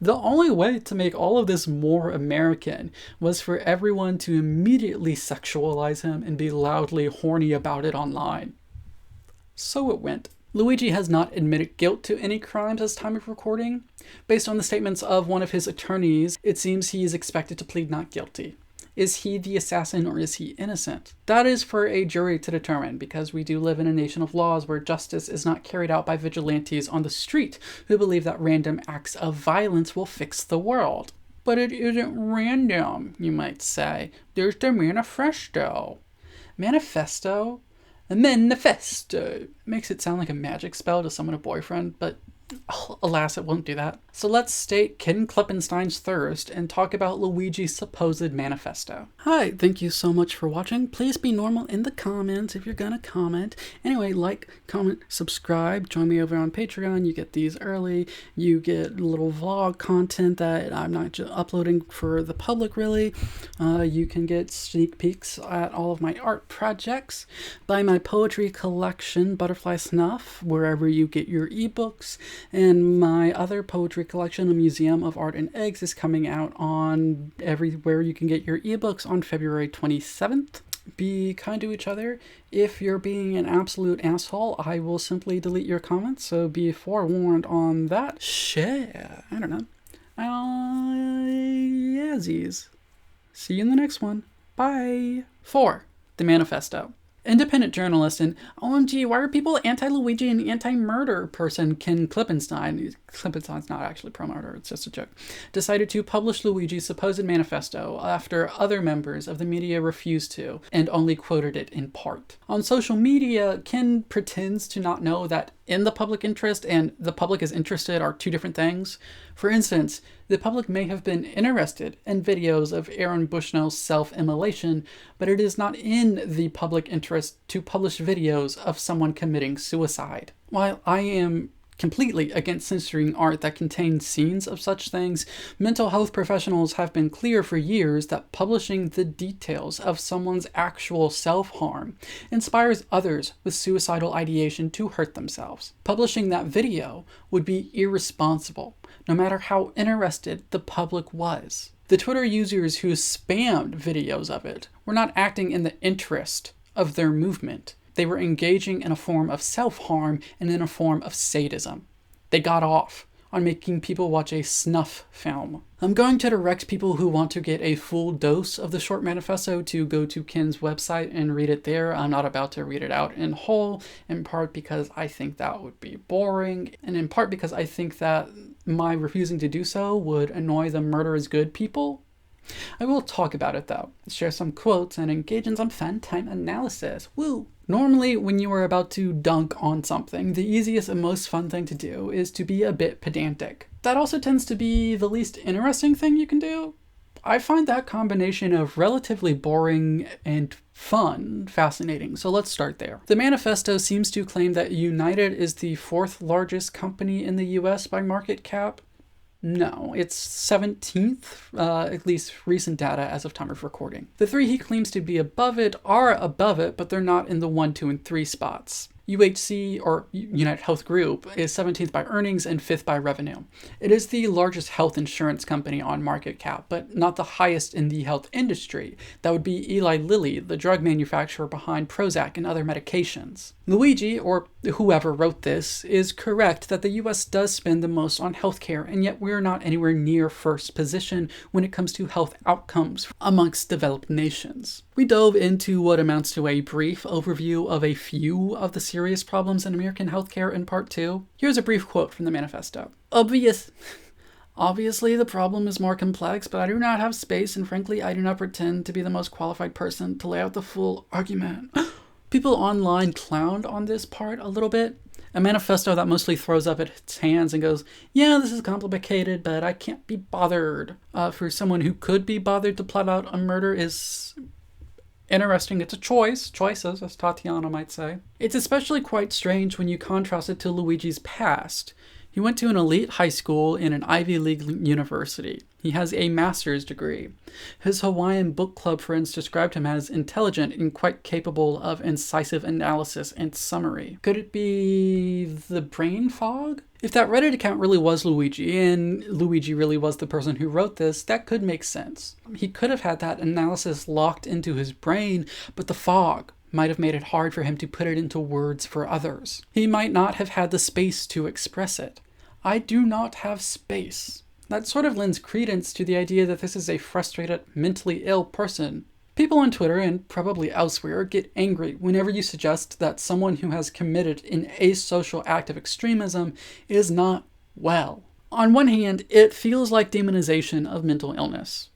The only way to make all of this more American was for everyone to immediately sexualize him and be loudly horny about it online. So it went. Luigi has not admitted guilt to any crimes as time of recording. Based on the statements of one of his attorneys, it seems he is expected to plead not guilty. Is he the assassin or is he innocent? That is for a jury to determine, because we do live in a nation of laws where justice is not carried out by vigilantes on the street who believe that random acts of violence will fix the world. But it isn't random, you might say. There's the manifesto. Manifesto? A manifesto makes it sound like a magic spell to summon a boyfriend, but alas, it won't do that. So let's state Ken Klippenstein's thirst and talk about Luigi's supposed manifesto. Hi, thank you so much for watching. Please be normal in the comments if you're gonna comment. Anyway, like, comment, subscribe, join me over on Patreon. You get these early. You get little vlog content that I'm not uploading for the public really. You can get sneak peeks at all of my art projects. Buy my poetry collection, Butterfly Snuff, wherever you get your ebooks. And my other poetry collection, A Museum of Art and Eggs, is coming out on everywhere you can get your ebooks on February 27th. Be kind to each other. If you're being an absolute asshole, I will simply delete your comments, so be forewarned on that. Share. I don't know. Yazzies. See you in the next one. Bye. 4. The Manifesto. Independent journalist and OMG, why are people anti-Luigi and anti-murder person Ken Klippenstein, Klippenstein's not actually pro-murder, it's just a joke, decided to publish Luigi's supposed manifesto after other members of the media refused to and only quoted it in part. On social media, Ken pretends to not know that in the public interest and the public is interested are two different things. For instance, the public may have been interested in videos of Aaron Bushnell's self-immolation, but it is not in the public interest to publish videos of someone committing suicide. While I am completely against censoring art that contains scenes of such things, mental health professionals have been clear for years that publishing the details of someone's actual self-harm inspires others with suicidal ideation to hurt themselves. Publishing that video would be irresponsible, no matter how interested the public was. The Twitter users who spammed videos of it were not acting in the interest of their movement. They were engaging in a form of self-harm and in a form of sadism. They got off on making people watch a snuff film. I'm going to direct people who want to get a full dose of the short manifesto to go to Ken's website and read it there. I'm not about to read it out in whole, in part because I think that would be boring, and in part because I think that my refusing to do so would annoy the murder is good people. I will talk about it though, share some quotes, and engage in some fun time analysis. Woo! Normally, when you are about to dunk on something, the easiest and most fun thing to do is to be a bit pedantic. That also tends to be the least interesting thing you can do. I find that combination of relatively boring and fun fascinating, so let's start there. The manifesto seems to claim that United is the 4th largest company in the US by market cap. No, it's 17th, at least recent data as of time of recording. The 3 he claims to be above it are above it, but they're not in the 1, 2, and 3 spots. UHC, or United Health Group, is 17th by earnings and 5th by revenue. It is the largest health insurance company on market cap, but not the highest in the health industry. That would be Eli Lilly, the drug manufacturer behind Prozac and other medications. Luigi, or whoever wrote this, is correct that the US does spend the most on healthcare, and yet we're not anywhere near first position when it comes to health outcomes amongst developed nations. We dove into what amounts to a brief overview of a few of the serious problems in American healthcare in part 2. Here's a brief quote from the manifesto. Obviously, the problem is more complex, but I do not have space, and frankly, I do not pretend to be the most qualified person to lay out the full argument. People online clowned on this part a little bit. A manifesto that mostly throws up its hands and goes, yeah, this is complicated, but I can't be bothered. For someone who could be bothered to plot out a murder is interesting. It's a choice. Choices, as Tatiana might say. It's especially quite strange when you contrast it to Luigi's past. He went to an elite high school in an Ivy League university. He has a master's degree. His Hawaiian book club friends described him as intelligent and quite capable of incisive analysis and summary. Could it be the brain fog? If that Reddit account really was Luigi, and Luigi really was the person who wrote this, that could make sense. He could have had that analysis locked into his brain, but the fog might have made it hard for him to put it into words for others. He might not have had the space to express it. I do not have space. That sort of lends credence to the idea that this is a frustrated, mentally ill person. People on Twitter, and probably elsewhere, get angry whenever you suggest that someone who has committed an asocial act of extremism is not well. On one hand, it feels like demonization of mental illness.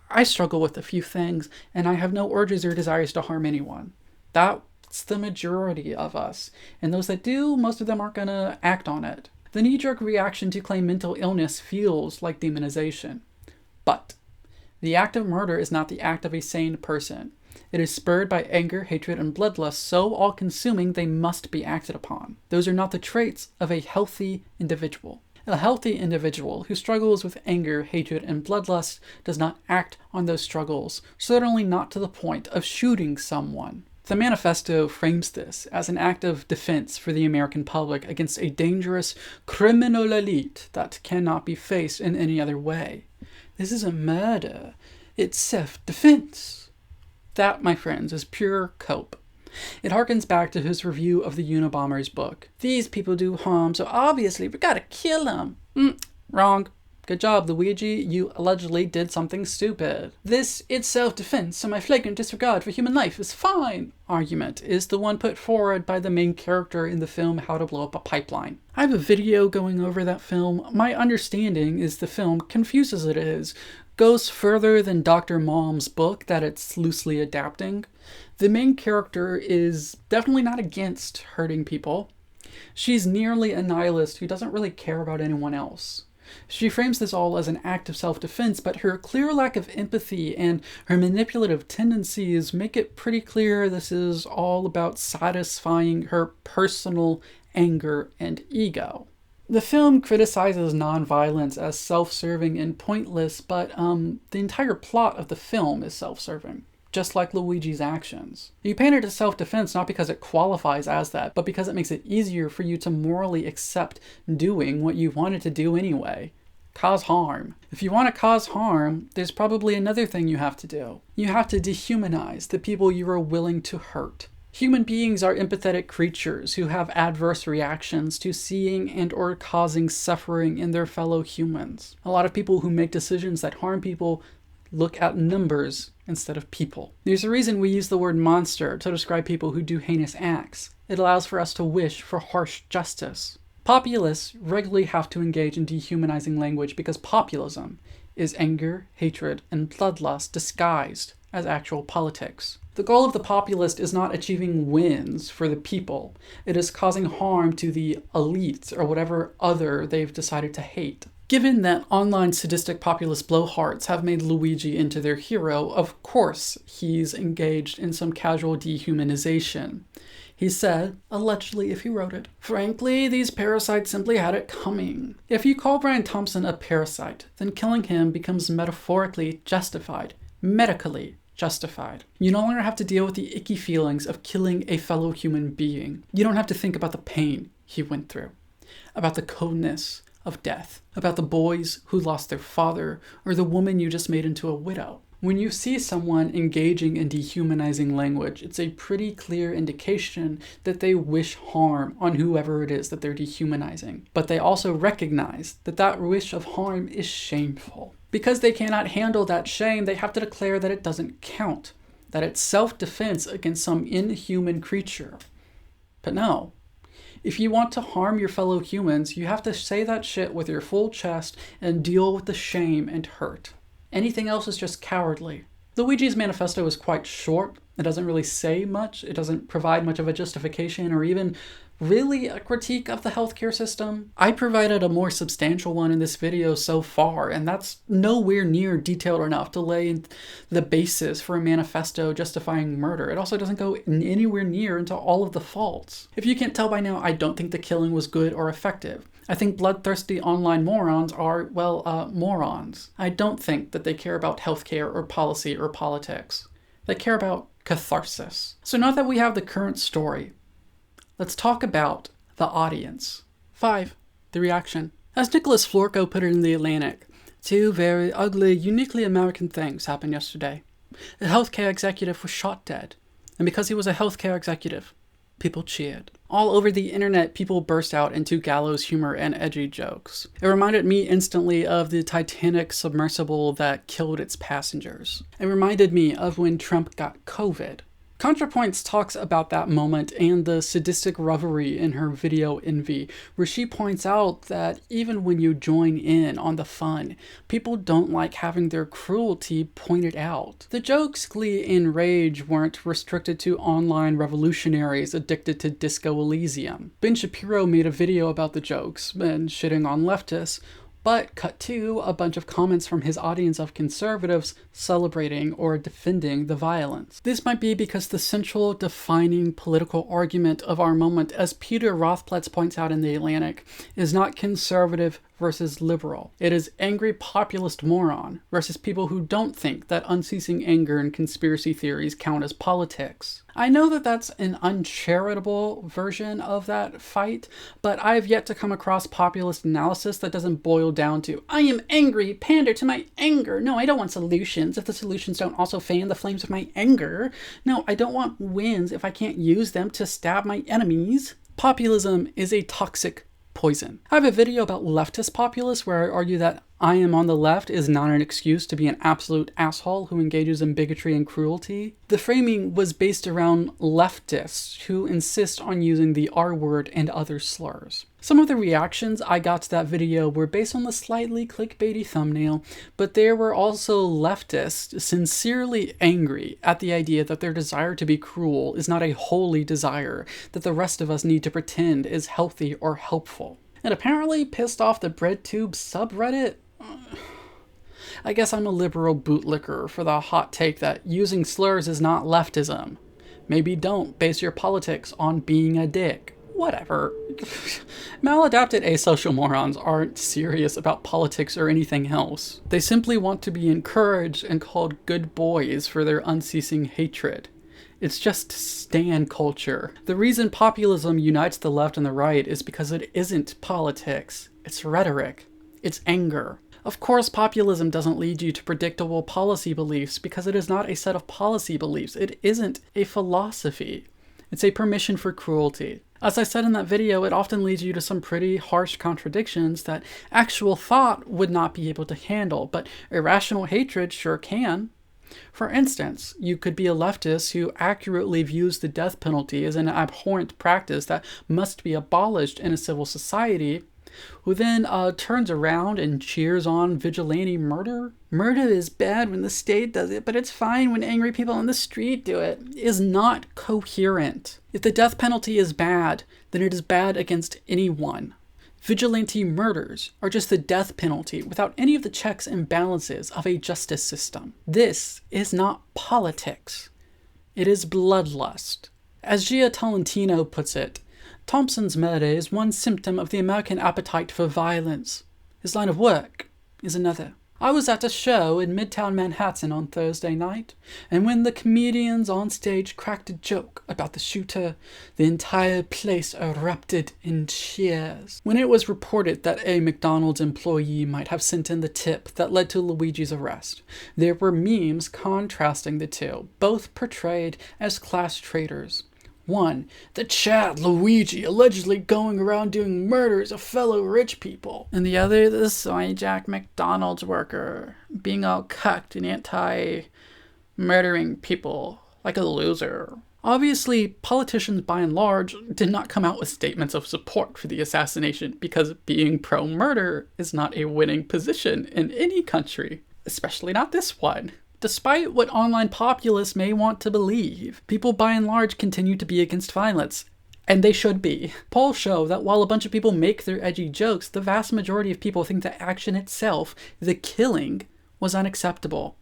I struggle with a few things, and I have no urges or desires to harm anyone. That's the majority of us. And those that do, most of them aren't gonna act on it. The knee-jerk reaction to claim mental illness feels like demonization. But the act of murder is not the act of a sane person. It is spurred by anger, hatred, and bloodlust, so all-consuming they must be acted upon. Those are not the traits of a healthy individual. A healthy individual who struggles with anger, hatred, and bloodlust does not act on those struggles, certainly not to the point of shooting someone. The manifesto frames this as an act of defense for the American public against a dangerous criminal elite that cannot be faced in any other way. This is a murder. It's self-defense. That, my friends, is pure cope. It harkens back to his review of the Unabomber's book. These people do harm, so obviously we gotta kill them. Wrong. Good job, Luigi. You allegedly did something stupid. This, it's self-defense, so my flagrant disregard for human life is fine argument is the one put forward by the main character in the film How to Blow Up a Pipeline. I have a video going over that film. My understanding is the film, confused as it is, goes further than Dr. Mom's book that it's loosely adapting. The main character is definitely not against hurting people. She's nearly a nihilist who doesn't really care about anyone else. She frames this all as an act of self-defense, but her clear lack of empathy and her manipulative tendencies make it pretty clear this is all about satisfying her personal anger and ego. The film criticizes nonviolence as self-serving and pointless, but the entire plot of the film is self-serving, just like Luigi's actions. You paint it as self-defense not because it qualifies as that, but because it makes it easier for you to morally accept doing what you wanted to do anyway. Cause harm. If you want to cause harm, there's probably another thing you have to do. You have to dehumanize the people you are willing to hurt. Human beings are empathetic creatures who have adverse reactions to seeing and or causing suffering in their fellow humans. A lot of people who make decisions that harm people look at numbers instead of people. There's a reason we use the word monster to describe people who do heinous acts. It allows for us to wish for harsh justice. Populists regularly have to engage in dehumanizing language because populism is anger, hatred, and bloodlust disguised as actual politics. The goal of the populist is not achieving wins for the people. It is causing harm to the elites or whatever other they've decided to hate. Given that online sadistic populist blowhards have made Luigi into their hero, of course he's engaged in some casual dehumanization. He said, allegedly if he wrote it, frankly, these parasites simply had it coming. If you call Brian Thompson a parasite, then killing him becomes metaphorically justified, medically justified. You no longer have to deal with the icky feelings of killing a fellow human being. You don't have to think about the pain he went through, about the coldness of death, about the boys who lost their father, or the woman you just made into a widow. When you see someone engaging in dehumanizing language, it's a pretty clear indication that they wish harm on whoever it is that they're dehumanizing. But they also recognize that that wish of harm is shameful. Because they cannot handle that shame, they have to declare that it doesn't count, that it's self-defense against some inhuman creature. But no. If you want to harm your fellow humans, you have to say that shit with your full chest and deal with the shame and hurt. Anything else is just cowardly. Luigi's manifesto is quite short. It doesn't really say much. It doesn't provide much of a justification or even really a critique of the healthcare system? I provided a more substantial one in this video so far, and that's nowhere near detailed enough to lay the basis for a manifesto justifying murder. It also doesn't go anywhere near into all of the faults. If you can't tell by now, I don't think the killing was good or effective. I think bloodthirsty online morons are, well, morons. I don't think that they care about healthcare or policy or politics. They care about catharsis. So now that we have the current story, let's talk about the audience. 5. The reaction. As Nicholas Florko put it in The Atlantic, 2 very ugly, uniquely American things happened yesterday. A healthcare executive was shot dead, and because he was a healthcare executive, people cheered. All over the internet, people burst out into gallows humor and edgy jokes. It reminded me instantly of the Titanic submersible that killed its passengers. It reminded me of when Trump got COVID. ContraPoints talks about that moment and the sadistic revelry in her video Envy, where she points out that even when you join in on the fun, people don't like having their cruelty pointed out. The jokes, glee, and rage weren't restricted to online revolutionaries addicted to Disco Elysium. Ben Shapiro made a video about the jokes and shitting on leftists, but cut to a bunch of comments from his audience of conservatives celebrating or defending the violence. This might be because the central defining political argument of our moment, as Peter Rothplatz points out in The Atlantic, is not conservative versus liberal. It is angry populist moron versus people who don't think that unceasing anger and conspiracy theories count as politics. I know that that's an uncharitable version of that fight, but I've yet to come across populist analysis that doesn't boil down to, I am angry, pander to my anger. No, I don't want solutions if the solutions don't also fan the flames of my anger. No, I don't want wins if I can't use them to stab my enemies. Populism is a toxic poison. I have a video about leftist populists where I argue that I am on the left is not an excuse to be an absolute asshole who engages in bigotry and cruelty. The framing was based around leftists who insist on using the R word and other slurs. Some of the reactions I got to that video were based on the slightly clickbaity thumbnail, but there were also leftists sincerely angry at the idea that their desire to be cruel is not a holy desire that the rest of us need to pretend is healthy or helpful. And apparently pissed off the BreadTube subreddit. I guess I'm a liberal bootlicker for the hot take that using slurs is not leftism. Maybe don't base your politics on being a dick. Whatever. Maladapted asocial morons aren't serious about politics or anything else. They simply want to be encouraged and called good boys for their unceasing hatred. It's just stan culture. The reason populism unites the left and the right is because it isn't politics. It's rhetoric. It's anger. Of course, populism doesn't lead you to predictable policy beliefs because it is not a set of policy beliefs. It isn't a philosophy. It's a permission for cruelty. As I said in that video, it often leads you to some pretty harsh contradictions that actual thought would not be able to handle, but irrational hatred sure can. For instance, you could be a leftist who accurately views the death penalty as an abhorrent practice that must be abolished in a civil society, who then turns around and cheers on vigilante murder. Murder is bad when the state does it, but it's fine when angry people on the street do it, is not coherent. If the death penalty is bad, then it is bad against anyone. Vigilante murders are just the death penalty without any of the checks and balances of a justice system. This is not politics. It is bloodlust. As Gia Tolentino puts it, Thompson's murder is one symptom of the American appetite for violence. His line of work is another. I was at a show in Midtown Manhattan on Thursday night, and when the comedians on stage cracked a joke about the shooter, the entire place erupted in cheers. When it was reported that a McDonald's employee might have sent in the tip that led to Luigi's arrest, there were memes contrasting the two, both portrayed as class traitors. One, the Chad Luigi allegedly going around doing murders of fellow rich people. And the other, the Soy Jack McDonald's worker, being all cucked and anti-murdering people like a loser. Obviously, politicians by and large did not come out with statements of support for the assassination because being pro-murder is not a winning position in any country, especially not this one. Despite what online populists may want to believe, people by and large continue to be against violence. And they should be. Polls show that while a bunch of people make their edgy jokes, the vast majority of people think the action itself, the killing, was unacceptable.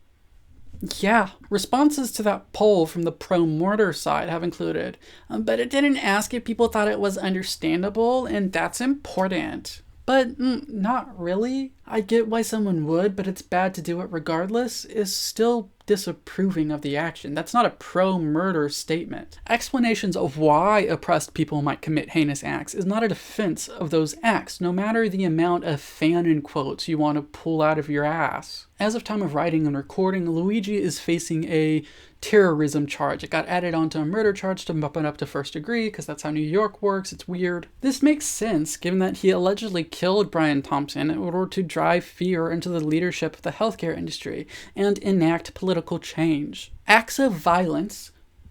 Yeah, responses to that poll from the pro-murder side have included, but it didn't ask if people thought it was understandable, and that's important. But not really. I get why someone would, but it's bad to do it regardless, is still disapproving of the action. That's not a pro-murder statement. Explanations of why oppressed people might commit heinous acts is not a defense of those acts, no matter the amount of fan quotes you want to pull out of your ass. As of time of writing and recording, Luigi is facing a terrorism charge. It got added onto a murder charge to bump it up to first degree because that's how New York works. It's weird. This makes sense given that he allegedly killed Brian Thompson in order to drive fear into the leadership of the healthcare industry and enact political change. Acts of violence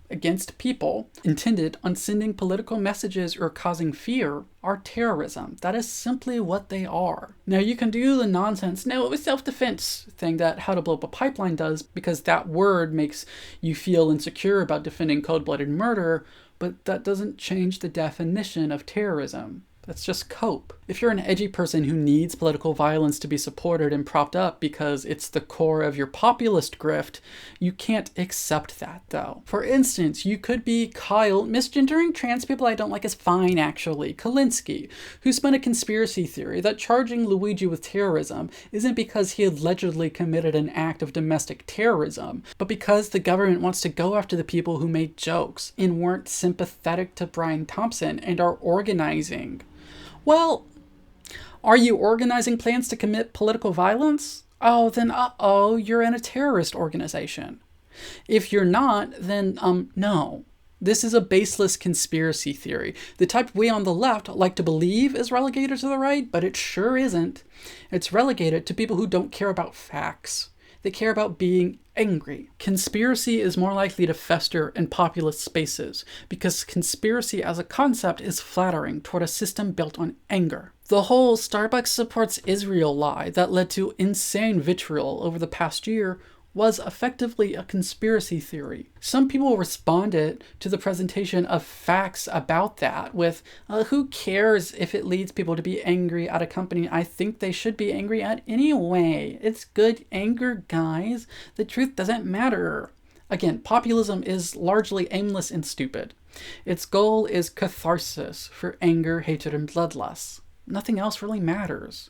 against people intended on sending political messages or causing fear are terrorism. That is simply what they are. Now you can do the nonsense, no, it was self-defense thing that How to Blow Up a Pipeline does, because that word makes you feel insecure about defending cold-blooded murder, but that doesn't change the definition of terrorism. That's just cope. If you're an edgy person who needs political violence to be supported and propped up because it's the core of your populist grift, you can't accept that, though. For instance, you could be Kyle, misgendering trans people I don't like is fine, actually, Kalinsky, who spun a conspiracy theory that charging Luigi with terrorism isn't because he allegedly committed an act of domestic terrorism, but because the government wants to go after the people who made jokes and weren't sympathetic to Brian Thompson and are organizing. Well, are you organizing plans to commit political violence? Oh, then you're in a terrorist organization. If you're not, then no. This is a baseless conspiracy theory. The type we on the left like to believe is relegated to the right, but it sure isn't. It's relegated to people who don't care about facts. They care about being angry. Conspiracy is more likely to fester in populist spaces because conspiracy as a concept is flattering toward a system built on anger. The whole Starbucks supports Israel lie that led to insane vitriol over the past year was effectively a conspiracy theory. Some people responded to the presentation of facts about that with, who cares if it leads people to be angry at a company I think they should be angry at anyway. It's good anger, guys. The truth doesn't matter. Again, populism is largely aimless and stupid. Its goal is catharsis for anger, hatred, and bloodlust. Nothing else really matters.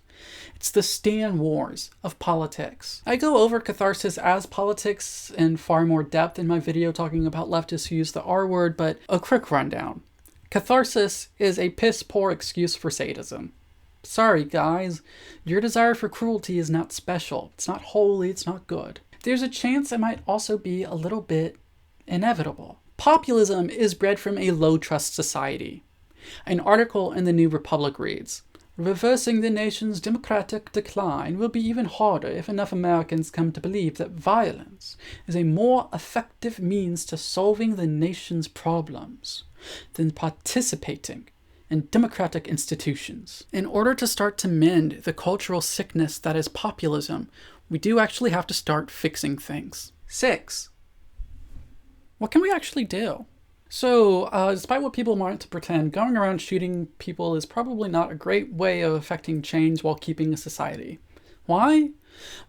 It's the Stan Wars of politics. I go over catharsis as politics in far more depth in my video talking about leftists who use the R word, but a quick rundown. Catharsis is a piss-poor excuse for sadism. Sorry, guys. Your desire for cruelty is not special. It's not holy. It's not good. There's a chance it might also be a little bit inevitable. Populism is bred from a low-trust society. An article in the New Republic reads, "Reversing the nation's democratic decline will be even harder if enough Americans come to believe that violence is a more effective means to solving the nation's problems than participating in democratic institutions." In order to start to mend the cultural sickness that is populism, we do actually have to start fixing things. 6. What can we actually do? So, despite what people want to pretend, going around shooting people is probably not a great way of affecting change while keeping a society. Why?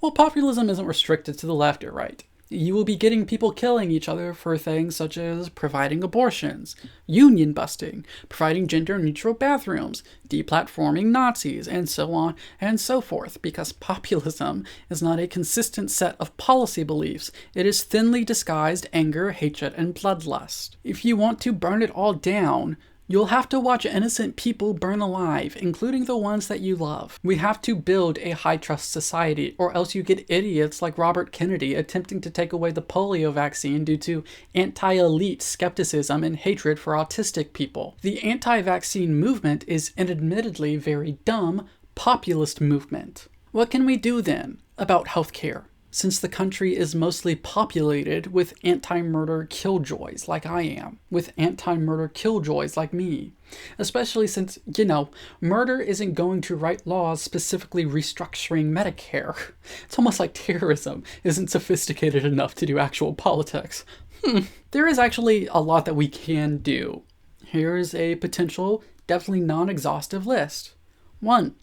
Well, populism isn't restricted to the left or right. You will be getting people killing each other for things such as providing abortions, union busting, providing gender-neutral bathrooms, deplatforming Nazis, and so on and so forth, because populism is not a consistent set of policy beliefs. It is thinly disguised anger, hatred, and bloodlust. If you want to burn it all down, you'll have to watch innocent people burn alive, including the ones that you love. We have to build a high-trust society, or else you get idiots like Robert Kennedy attempting to take away the polio vaccine due to anti-elite skepticism and hatred for autistic people. The anti-vaccine movement is an admittedly very dumb populist movement. What can we do then about healthcare? Since the country is mostly populated with anti-murder killjoys like I am, with anti-murder killjoys like me. Especially since, murder isn't going to write laws specifically restructuring Medicare. It's almost like terrorism isn't sophisticated enough to do actual politics. There is actually a lot that we can do. Here's a potential, definitely non-exhaustive list. 1.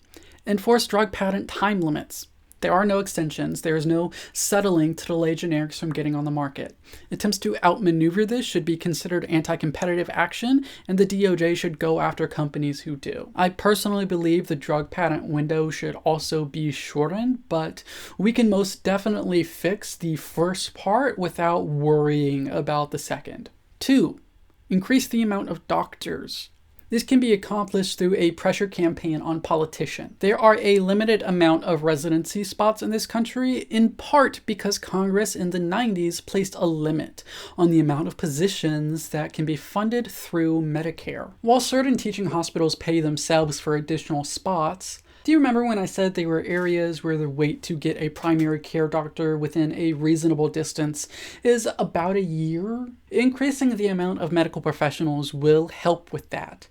Enforce drug patent time limits. There are no extensions. There is no settling to delay generics from getting on the market. Attempts to outmaneuver this should be considered anti-competitive action, and the DOJ should go after companies who do. I personally believe the drug patent window should also be shortened, but we can most definitely fix the first part without worrying about the second. 2. Increase the amount of doctors. This can be accomplished through a pressure campaign on politicians. There are a limited amount of residency spots in this country, in part because Congress in the 90s placed a limit on the amount of positions that can be funded through Medicare. While certain teaching hospitals pay themselves for additional spots, do you remember when I said there were areas where the wait to get a primary care doctor within a reasonable distance is about a year? Increasing the amount of medical professionals will help with that.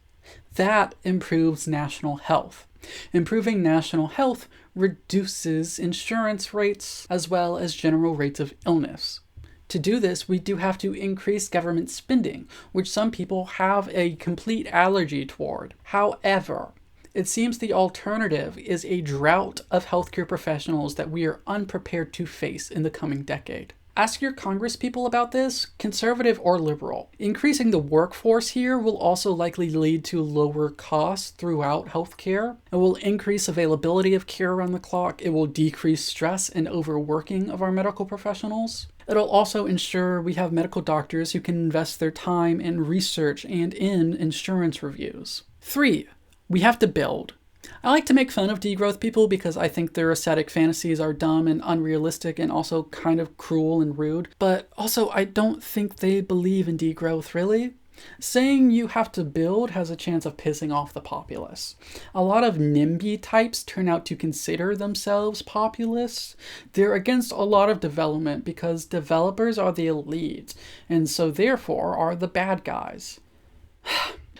That improves national health. Improving national health reduces insurance rates as well as general rates of illness. To do this, we do have to increase government spending, which some people have a complete allergy toward. However, it seems the alternative is a drought of healthcare professionals that we are unprepared to face in the coming decade. Ask your congresspeople about this, conservative or liberal. Increasing the workforce here will also likely lead to lower costs throughout healthcare. It will increase availability of care around the clock. It will decrease stress and overworking of our medical professionals. It'll also ensure we have medical doctors who can invest their time in research and in insurance reviews. 3. We have to build. I like to make fun of degrowth people because I think their aesthetic fantasies are dumb and unrealistic and also kind of cruel and rude, but also I don't think they believe in degrowth, really. Saying you have to build has a chance of pissing off the populace. A lot of NIMBY types turn out to consider themselves populists. They're against a lot of development because developers are the elite, and so therefore are the bad guys.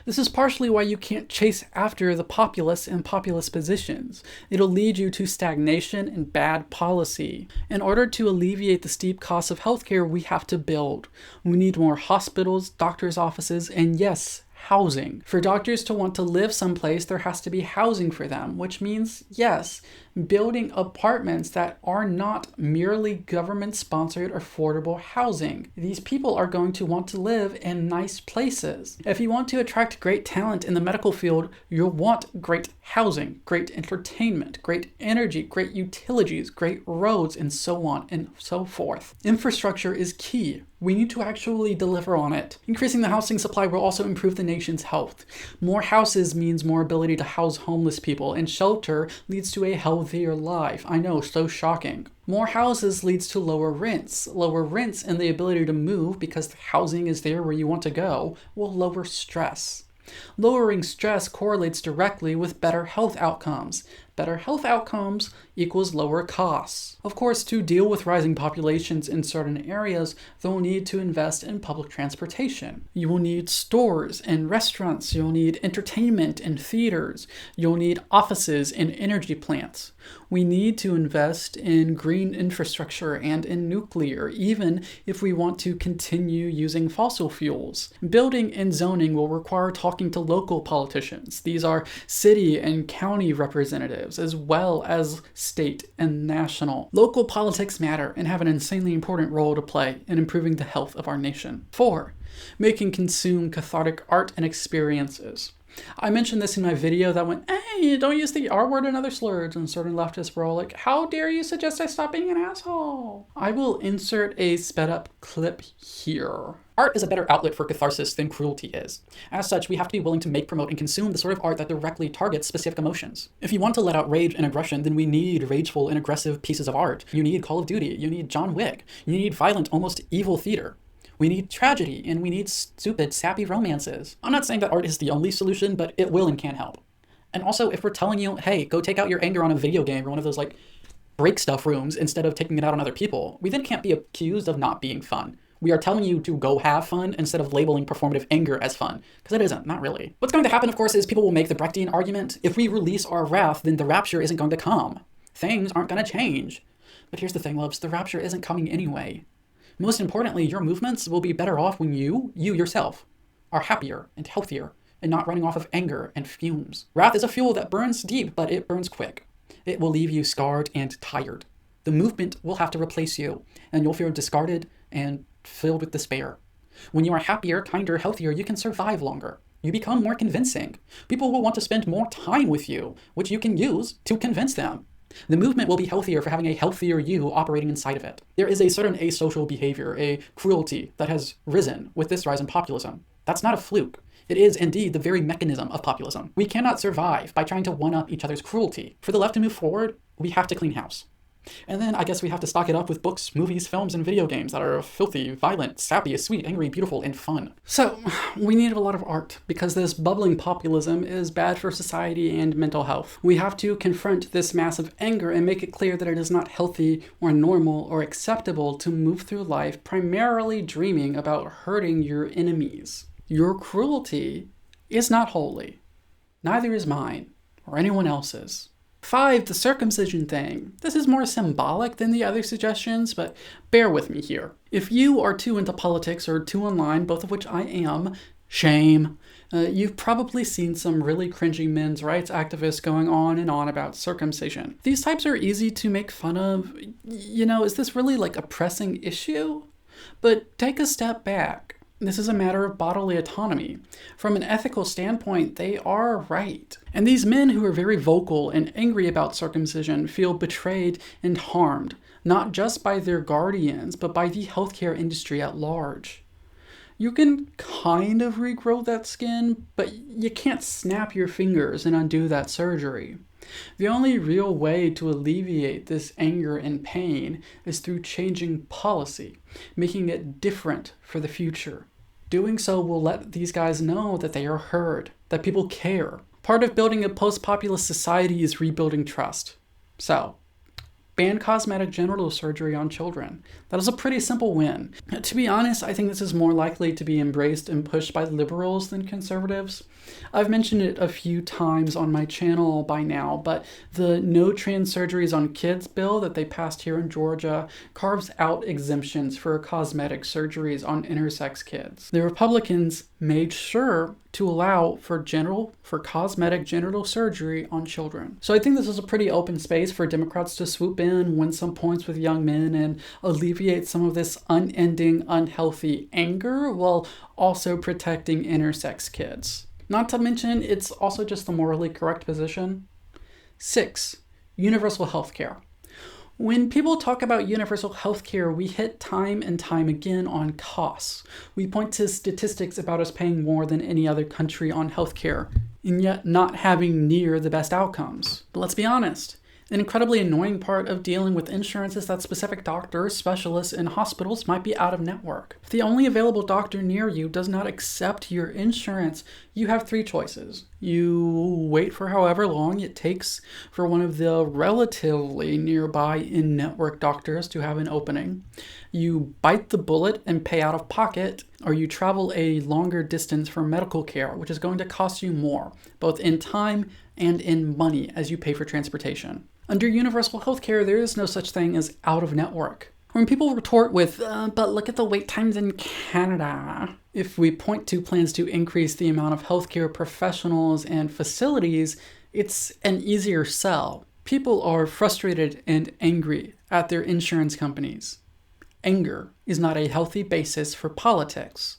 This is partially why you can't chase after the populace in populist positions. It'll lead you to stagnation and bad policy. In order to alleviate the steep costs of healthcare, we have to build. We need more hospitals, doctors' offices, and yes, housing. For doctors to want to live someplace, there has to be housing for them, which means, yes, building apartments that are not merely government-sponsored affordable housing. These people are going to want to live in nice places. If you want to attract great talent in the medical field, you'll want great housing, great entertainment, great energy, great utilities, great roads, and so on and so forth. Infrastructure is key. We need to actually deliver on it. Increasing the housing supply will also improve the nation's health. More houses means more ability to house homeless people, and shelter leads to a healthier life. I know, so shocking. More houses leads to lower rents. Lower rents and the ability to move because the housing is there where you want to go will lower stress. Lowering stress correlates directly with better health outcomes. Better health outcomes equals lower costs. Of course, to deal with rising populations in certain areas, they'll need to invest in public transportation. You will need stores and restaurants. You'll need entertainment and theaters. You'll need offices and energy plants. We need to invest in green infrastructure and in nuclear, even if we want to continue using fossil fuels. Building and zoning will require talking to local politicians. These are city and county representatives, as well as state and national. Local politics matter and have an insanely important role to play in improving the health of our nation. 4. Making consume cathartic art and experiences. I mentioned this in my video that went, hey, don't use the R word and other slurs, and certain leftists were all like, how dare you suggest I stop being an asshole? I will insert a sped up clip here. Art is a better outlet for catharsis than cruelty is. As such, we have to be willing to make, promote, and consume the sort of art that directly targets specific emotions. If you want to let out rage and aggression, then we need rageful and aggressive pieces of art. You need Call of Duty, you need John Wick, you need violent, almost evil theater. We need tragedy, and we need stupid, sappy romances. I'm not saying that art is the only solution, but it will and can help. And also, if we're telling you, hey, go take out your anger on a video game or one of those, break stuff rooms instead of taking it out on other people, we then can't be accused of not being fun. We are telling you to go have fun instead of labeling performative anger as fun, because it isn't, not really. What's going to happen, of course, is people will make the Brechtian argument. If we release our wrath, then the rapture isn't going to come. Things aren't going to change. But here's the thing, loves, the rapture isn't coming anyway. Most importantly, your movements will be better off when you yourself, are happier and healthier and not running off of anger and fumes. Wrath is a fuel that burns deep, but it burns quick. It will leave you scarred and tired. The movement will have to replace you, and you'll feel discarded and filled with despair. When you are happier, kinder, healthier, you can survive longer. You become more convincing. People will want to spend more time with you, which you can use to convince them. The movement will be healthier for having a healthier you operating inside of it. There is a certain asocial behavior, a cruelty that has risen with this rise in populism. That's not a fluke. It is indeed the very mechanism of populism. We cannot survive by trying to one-up each other's cruelty. For the left to move forward, we have to clean house. And then I guess we have to stock it up with books, movies, films, and video games that are filthy, violent, sappy, sweet, angry, beautiful, and fun. So, we need a lot of art, because this bubbling populism is bad for society and mental health. We have to confront this massive anger and make it clear that it is not healthy or normal or acceptable to move through life primarily dreaming about hurting your enemies. Your cruelty is not holy. Neither is mine, or anyone else's. 5, the circumcision thing. This is more symbolic than the other suggestions, but bear with me here. If you are too into politics or too online, both of which I am, shame. You've probably seen some really cringy men's rights activists going on and on about circumcision. These types are easy to make fun of. Is this really like a pressing issue? But take a step back. This is a matter of bodily autonomy. From an ethical standpoint, they are right. And these men who are very vocal and angry about circumcision feel betrayed and harmed, not just by their guardians, but by the healthcare industry at large. You can kind of regrow that skin, but you can't snap your fingers and undo that surgery. The only real way to alleviate this anger and pain is through changing policy, making it different for the future. Doing so will let these guys know that they are heard, that people care. Part of building a post-populist society is rebuilding trust. So, ban cosmetic genital surgery on children. That is a pretty simple win. To be honest, I think this is more likely to be embraced and pushed by liberals than conservatives. I've mentioned it a few times on my channel by now, but the No Trans Surgeries on Kids bill that they passed here in Georgia carves out exemptions for cosmetic surgeries on intersex kids. The Republicans made sure to allow for cosmetic genital surgery on children. So I think this is a pretty open space for Democrats to swoop in, win some points with young men, and alleviate some of this unending, unhealthy anger while also protecting intersex kids. Not to mention, it's also just the morally correct position. 6, universal healthcare. When people talk about universal healthcare, we hit time and time again on costs. We point to statistics about us paying more than any other country on healthcare, and yet not having near the best outcomes. But let's be honest. An incredibly annoying part of dealing with insurance is that specific doctors, specialists, and hospitals might be out of network. If the only available doctor near you does not accept your insurance, you have 3 choices. You wait for however long it takes for one of the relatively nearby in-network doctors to have an opening. You bite the bullet and pay out of pocket, or you travel a longer distance for medical care, which is going to cost you more, both in time and in money as you pay for transportation. Under universal healthcare, there is no such thing as out of network. When people retort with, but look at the wait times in Canada. If we point to plans to increase the amount of healthcare professionals and facilities, it's an easier sell. People are frustrated and angry at their insurance companies. Anger is not a healthy basis for politics.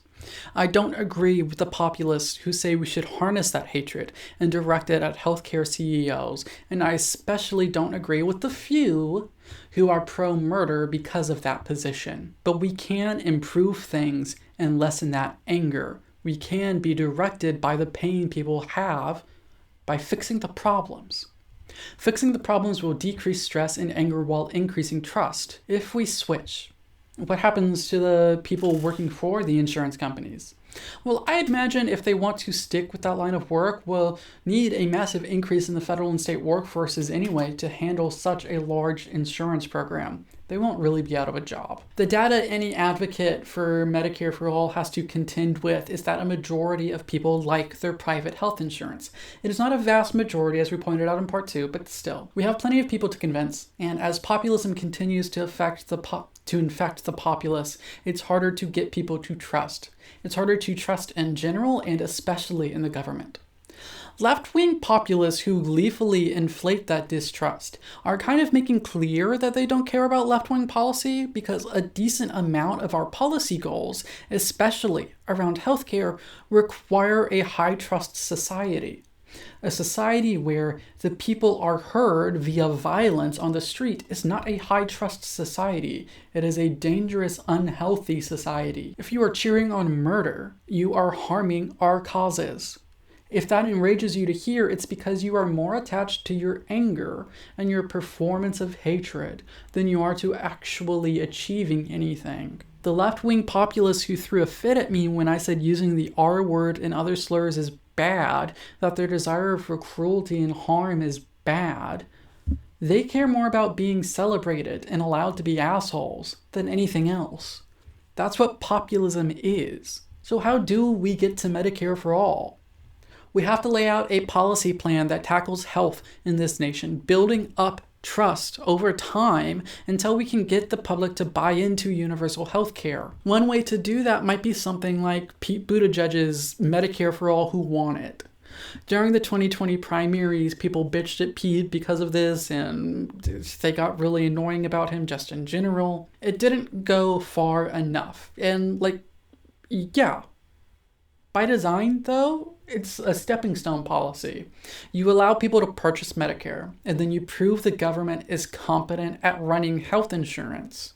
I don't agree with the populists who say we should harness that hatred and direct it at healthcare CEOs, and I especially don't agree with the few who are pro-murder because of that position. But we can improve things and lessen that anger. We can be directed by the pain people have by fixing the problems. Fixing the problems will decrease stress and anger while increasing trust. If we switch, what happens to the people working for the insurance companies? Well, I imagine if they want to stick with that line of work, we'll need a massive increase in the federal and state workforces anyway to handle such a large insurance program. They won't really be out of a job. The data any advocate for Medicare for all has to contend with is that a majority of people like their private health insurance. It is not a vast majority, as we pointed out in part 2, but still. We have plenty of people to convince, and as populism continues to affect the to infect the populace, it's harder to get people to trust. It's harder to trust in general and especially in the government. Left-wing populists who gleefully inflate that distrust are kind of making clear that they don't care about left-wing policy because a decent amount of our policy goals, especially around healthcare, require a high-trust society. A society where the people are heard via violence on the street is not a high-trust society. It is a dangerous, unhealthy society. If you are cheering on murder, you are harming our causes. If that enrages you to hear, it's because you are more attached to your anger and your performance of hatred than you are to actually achieving anything. The left-wing populists who threw a fit at me when I said using the R word and other slurs is bad, that their desire for cruelty and harm is bad, they care more about being celebrated and allowed to be assholes than anything else. That's what populism is. So how do we get to Medicare for all? We have to lay out a policy plan that tackles health in this nation, building up trust over time until we can get the public to buy into universal health care. One way to do that might be something like Pete Buttigieg's Medicare for All Who Want It. During the 2020 primaries, people bitched at Pete because of this, and they got really annoying about him just in general. It didn't go far enough. And yeah. By design, though, it's a stepping stone policy. You allow people to purchase Medicare, and then you prove the government is competent at running health insurance.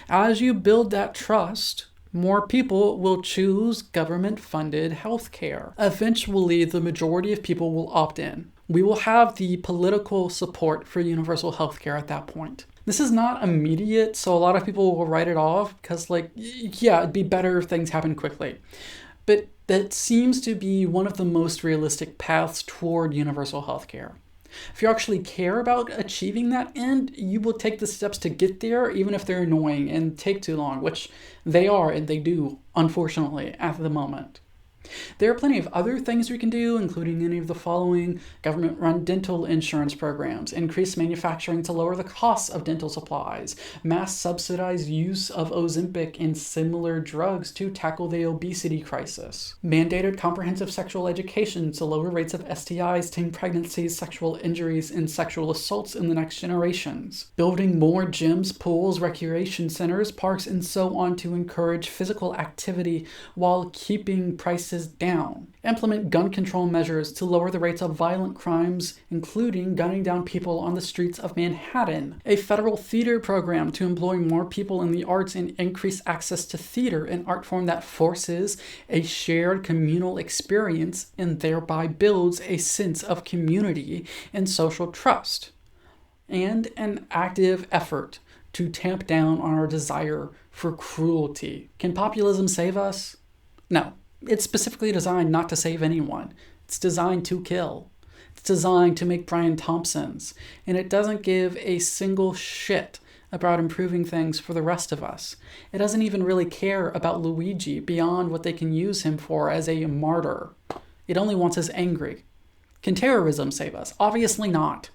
As you build that trust, more people will choose government-funded health care. Eventually, the majority of people will opt in. We will have the political support for universal health care at that point. This is not immediate, so a lot of people will write it off because, it'd be better if things happen quickly. But that seems to be one of the most realistic paths toward universal healthcare. If you actually care about achieving that end, you will take the steps to get there, even if they're annoying and take too long, which they are and they do, unfortunately, at the moment. There are plenty of other things we can do, including any of the following: government-run dental insurance programs, increase manufacturing to lower the costs of dental supplies, mass subsidized use of Ozempic and similar drugs to tackle the obesity crisis, mandated comprehensive sexual education to lower rates of STIs, teen pregnancies, sexual injuries, and sexual assaults in the next generations, building more gyms, pools, recreation centers, parks, and so on to encourage physical activity while keeping prices down. Implement gun control measures to lower the rates of violent crimes, including gunning down people on the streets of Manhattan. A federal theater program to employ more people in the arts and increase access to theater, an art form that forces a shared communal experience and thereby builds a sense of community and social trust. And an active effort to tamp down on our desire for cruelty. Can populism save us? No. It's specifically designed not to save anyone. It's designed to kill. It's designed to make Brian Thompsons. And it doesn't give a single shit about improving things for the rest of us. It doesn't even really care about Luigi beyond what they can use him for as a martyr. It only wants us angry. Can terrorism save us? Obviously not.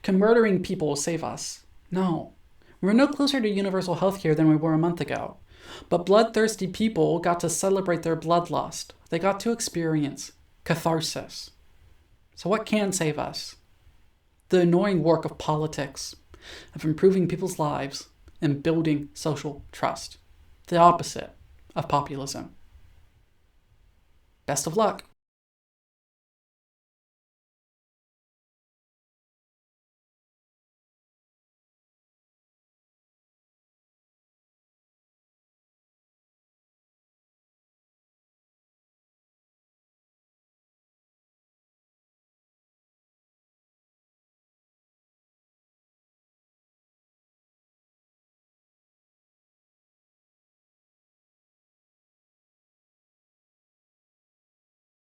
Can murdering people save us? No. We're no closer to universal healthcare than we were a month ago. But bloodthirsty people got to celebrate their bloodlust. They got to experience catharsis. So what can save us? The annoying work of politics, of improving people's lives and building social trust. The opposite of populism. Best of luck.